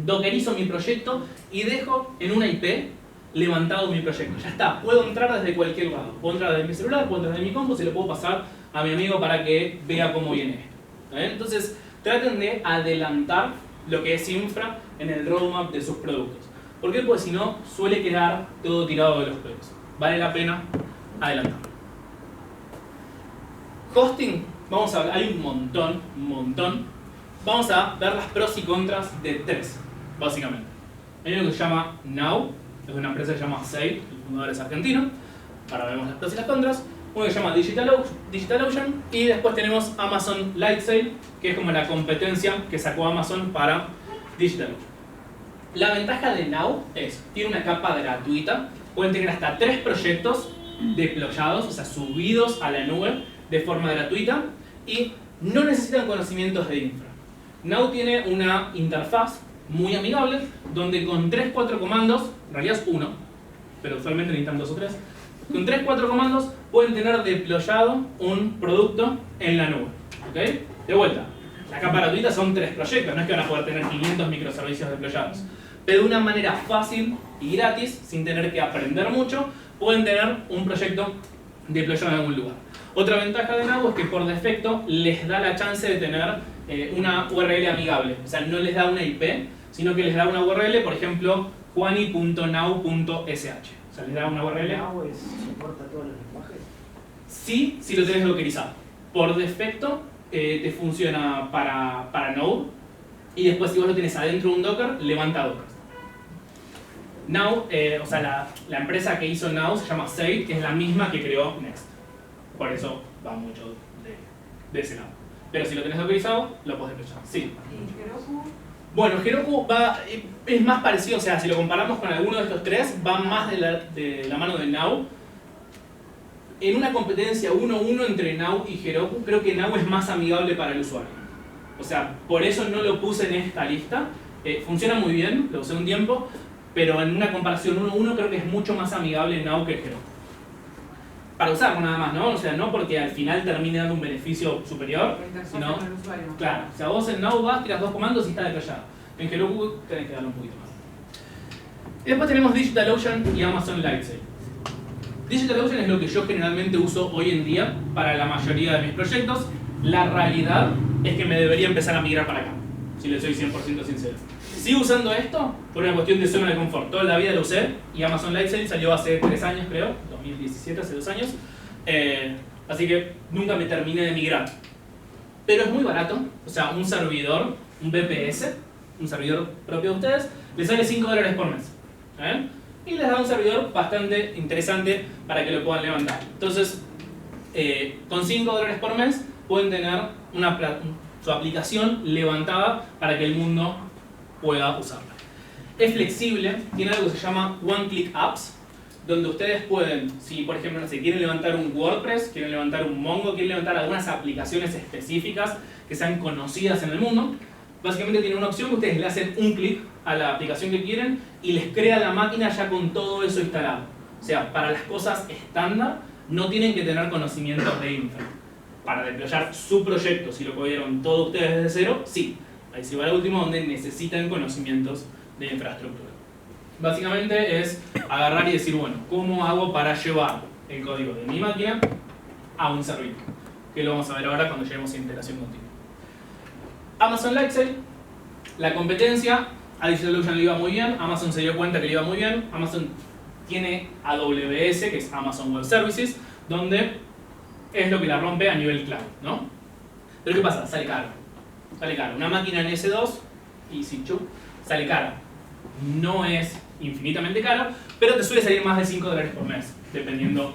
dockerizo mi proyecto y dejo en una IP levantado mi proyecto. Ya está, puedo entrar desde cualquier lado. Puedo entrar desde mi celular, puedo entrar desde mi compu, se lo puedo pasar a mi amigo para que vea cómo viene esto. Entonces, traten de adelantar lo que es infra en el roadmap de sus productos. ¿Por qué? Pues si no, suele quedar todo tirado de los pelos. Vale la pena adelantar. Hosting, vamos a ver, hay un montón. Vamos a ver las pros y contras de 3, básicamente. Hay uno que se llama Now, es una empresa que se llama Sail, el fundador es argentino. Ahora vemos las pros y las contras. Uno que se llama DigitalOcean y después tenemos Amazon Lightsail, que es como la competencia que sacó Amazon para DigitalOcean. La ventaja de Now es, tiene una capa gratuita, pueden tener hasta 3 proyectos deployados, o sea, subidos a la nube de forma gratuita y no necesitan conocimientos de infra. Now tiene una interfaz muy amigable donde con 3-4 comandos, en realidad es 1, pero usualmente necesitan 2 o 3, con 3-4 comandos pueden tener deployado un producto en la nube. ¿Okay? De vuelta, la capa gratuita son 3 proyectos, no es que van a poder tener 500 microservicios deployados. Pero de una manera fácil y gratis, sin tener que aprender mucho, pueden tener un proyecto deployado en algún lugar. Otra ventaja de Now es que por defecto les da la chance de tener una URL amigable. O sea, no les da una IP, sino que les da una URL, por ejemplo, juani.now.sh. O sea, les da una URL. ¿Now soporta todos los lenguajes? Sí, si lo tenés dockerizado. Por defecto te funciona para Node y después si vos lo tenés adentro de un Docker, levanta Docker. Now, o sea, la empresa que hizo Now se llama Sage, que es la misma que creó Next. Por eso va mucho de ese lado. Pero si lo tenés dockerizado, lo podés desplegar. Sí. ¿Y Heroku? Bueno, Heroku es más parecido, o sea, si lo comparamos con alguno de estos 3, va más de la mano de Now. En una competencia 1-1 entre Now y Heroku, creo que Now es más amigable para el usuario. O sea, por eso no lo puse en esta lista. Funciona muy bien, lo usé un tiempo, pero en una comparación 1-1 creo que es mucho más amigable Now que Heroku. Para usarlo nada más, ¿no? O sea, no porque al final termine dando un beneficio superior, sino, claro, o sea, vos en Now vas, tiras 2 comandos y está desplegado. En Heroku tenés que darle un poquito más. Y después tenemos DigitalOcean y Amazon Lightsail. DigitalOcean es lo que yo generalmente uso hoy en día para la mayoría de mis proyectos. La realidad es que me debería empezar a migrar para acá, si le soy 100% sincero. Sigo usando esto por una cuestión de zona de confort. Toda la vida lo usé y Amazon Lightsail salió hace 3 años, creo, 2017, hace 2 años. Así que nunca me terminé de migrar. Pero es muy barato, o sea, un servidor, un VPS, un servidor propio de ustedes, les sale $5 por mes. Y les da un servidor bastante interesante para que lo puedan levantar. Entonces, con $5 por mes pueden tener su aplicación levantada para que el mundo pueda usarla. Es flexible, tiene algo que se llama One Click Apps, donde ustedes pueden, si por ejemplo, no sé, quieren levantar un WordPress, quieren levantar un Mongo, quieren levantar algunas aplicaciones específicas que sean conocidas en el mundo, básicamente tienen una opción que ustedes le hacen un clic a la aplicación que quieren y les crea la máquina ya con todo eso instalado. O sea, para las cosas estándar no tienen que tener conocimientos de infra. Para deployar su proyecto, si lo cogieron todo ustedes desde cero, sí. Ahí sí va el último, donde necesitan conocimientos de infraestructura. Básicamente es agarrar y decir, bueno, ¿cómo hago para llevar el código de mi máquina a un servidor? Que lo vamos a ver ahora cuando lleguemos a integración continua. Amazon Lightsail, la competencia, a DigitalOcean le iba muy bien, Amazon se dio cuenta que le iba muy bien, Amazon tiene AWS, que es Amazon Web Services, donde es lo que la rompe a nivel cloud, ¿no? Pero ¿qué pasa? Sale caro. Sale caro. Una máquina en S2, EC2, sale cara. No es infinitamente caro, pero te suele salir más de $5 por mes, dependiendo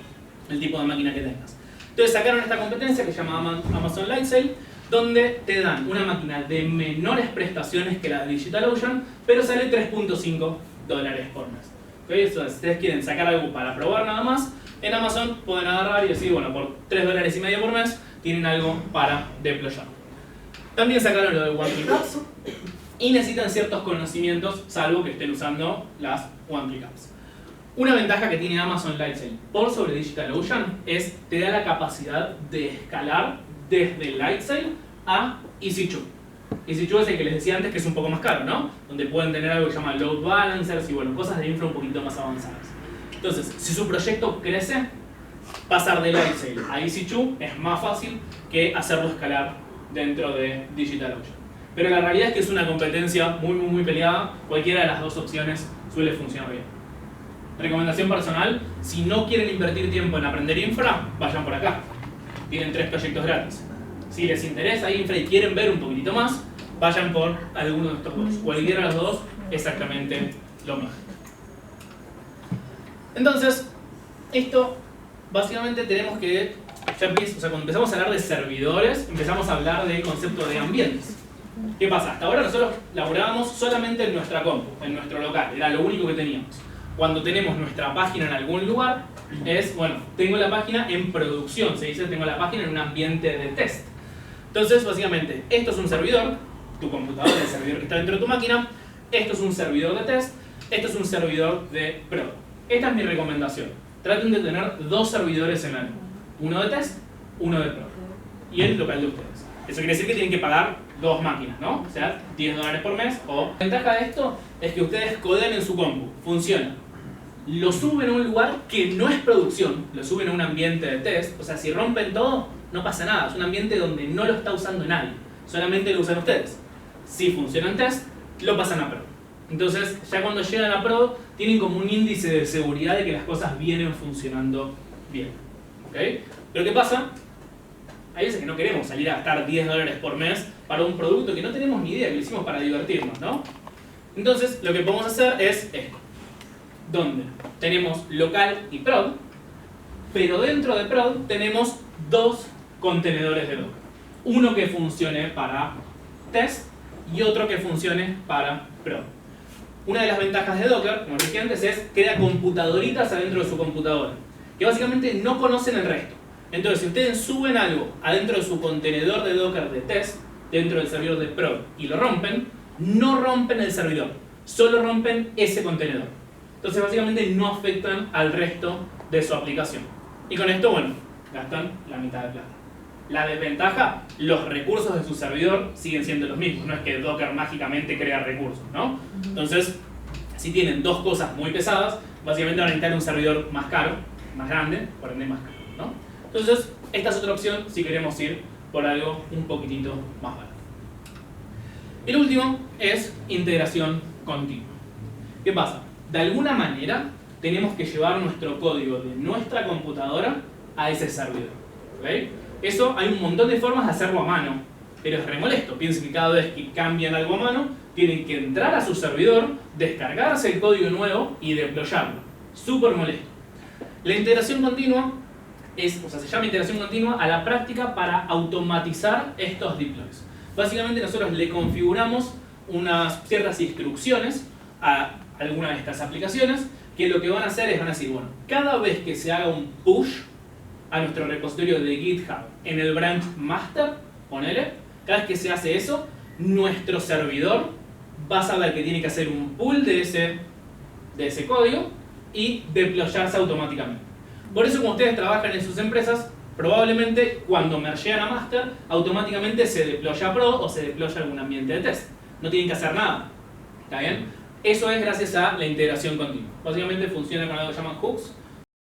del tipo de máquina que tengas. Entonces sacaron esta competencia que se llama Amazon Lightsail, donde te dan una máquina de menores prestaciones que la de DigitalOcean, pero sale $3.5 por mes. ¿Okay? Entonces, si ustedes quieren sacar algo para probar nada más, en Amazon pueden agarrar y decir, bueno, por $3.50 por mes tienen algo para deployar. También sacaron lo de One Click Apps y necesitan ciertos conocimientos, salvo que estén usando las One Click Apps. Una ventaja que tiene Amazon Lightsail por sobre DigitalOcean es te da la capacidad de escalar desde Lightsail a EC2. EC2 es el que les decía antes que es un poco más caro, ¿no? Donde pueden tener algo que se llama load balancers y bueno, cosas de infra un poquito más avanzadas. Entonces, si su proyecto crece, pasar de Lightsail a EC2 es más fácil que hacerlo escalar dentro de DigitalOcean. Pero la realidad es que es una competencia muy peleada. Cualquiera de las dos opciones suele funcionar bien. Recomendación personal, si no quieren invertir tiempo en aprender infra, vayan por acá. Tienen 3 proyectos gratis. Si les interesa infra y quieren ver un poquitito más, vayan por alguno de estos dos. Cualquiera de los dos, exactamente lo mismo. Entonces, esto básicamente tenemos que, cuando empezamos a hablar de servidores, empezamos a hablar del concepto de ambientes. ¿Qué pasa? Hasta ahora nosotros laburábamos solamente en nuestra compu, en nuestro local, era lo único que teníamos. Cuando tenemos nuestra página en algún lugar, es, bueno, tengo la página en producción, se dice tengo la página en un ambiente de test. Entonces, básicamente, esto es un servidor, tu computadora, el servidor que está dentro de tu máquina, esto es un servidor de test, esto es un servidor de pro. Esta es mi recomendación. Traten de tener 2 servidores en la nube. Uno de test, uno de pro. Y el local de ustedes. Eso quiere decir que tienen que pagar 2 máquinas, ¿no? O sea, $10 por mes. O la ventaja de esto es que ustedes codean en su compu. Funciona. Lo suben a un lugar que no es producción, lo suben a un ambiente de test. O sea, si rompen todo, no pasa nada. Es un ambiente donde no lo está usando nadie. Solamente lo usan ustedes. Si funciona en test, lo pasan a pro. Entonces, ya cuando llegan a pro, tienen como un índice de seguridad de que las cosas vienen funcionando bien. ¿Ok? Pero ¿qué pasa? Hay veces que no queremos salir a gastar $10 por mes para un producto que no tenemos ni idea, que lo hicimos para divertirnos, ¿no? Entonces, lo que podemos hacer es esto. Donde tenemos local y prod, pero dentro de prod tenemos 2 contenedores de Docker. Uno que funcione para test y otro que funcione para prod. Una de las ventajas de Docker, como dije antes, es crea computadoritas adentro de su computadora, que básicamente no conocen el resto. Entonces, si ustedes suben algo adentro de su contenedor de Docker de test, dentro del servidor de prod, y lo rompen, no rompen el servidor, solo rompen ese contenedor. Entonces, básicamente no afectan al resto de su aplicación. Y con esto, bueno, gastan la mitad de plata. La desventaja, los recursos de su servidor siguen siendo los mismos. No es que Docker mágicamente crea recursos, ¿no? Entonces, si tienen 2 cosas muy pesadas, básicamente van a necesitar un servidor más caro, más grande, por ende más caro, ¿no? Entonces, esta es otra opción si queremos ir por algo un poquitito más barato. El último es integración continua. ¿Qué pasa? De alguna manera, tenemos que llevar nuestro código de nuestra computadora a ese servidor. ¿Okay? Eso hay un montón de formas de hacerlo a mano, pero es re molesto. Piensen que cada vez que cambian algo a mano, tienen que entrar a su servidor, descargarse el código nuevo y deployarlo. Súper molesto. La integración continua se llama integración continua a la práctica para automatizar estos deploys. Básicamente nosotros le configuramos unas ciertas instrucciones a alguna de estas aplicaciones que lo que van a hacer es, van a decir, bueno, cada vez que se haga un push a nuestro repositorio de GitHub en el branch master, ponele, cada vez que se hace eso, nuestro servidor va a saber que tiene que hacer un pull de ese código y deployarse automáticamente. Por eso, cuando ustedes trabajan en sus empresas, probablemente cuando mergean a master, automáticamente se deploya a prod o se deploya algún ambiente de test. No tienen que hacer nada. ¿Está bien? Eso es gracias a la integración continua. Básicamente funciona con algo que llaman hooks,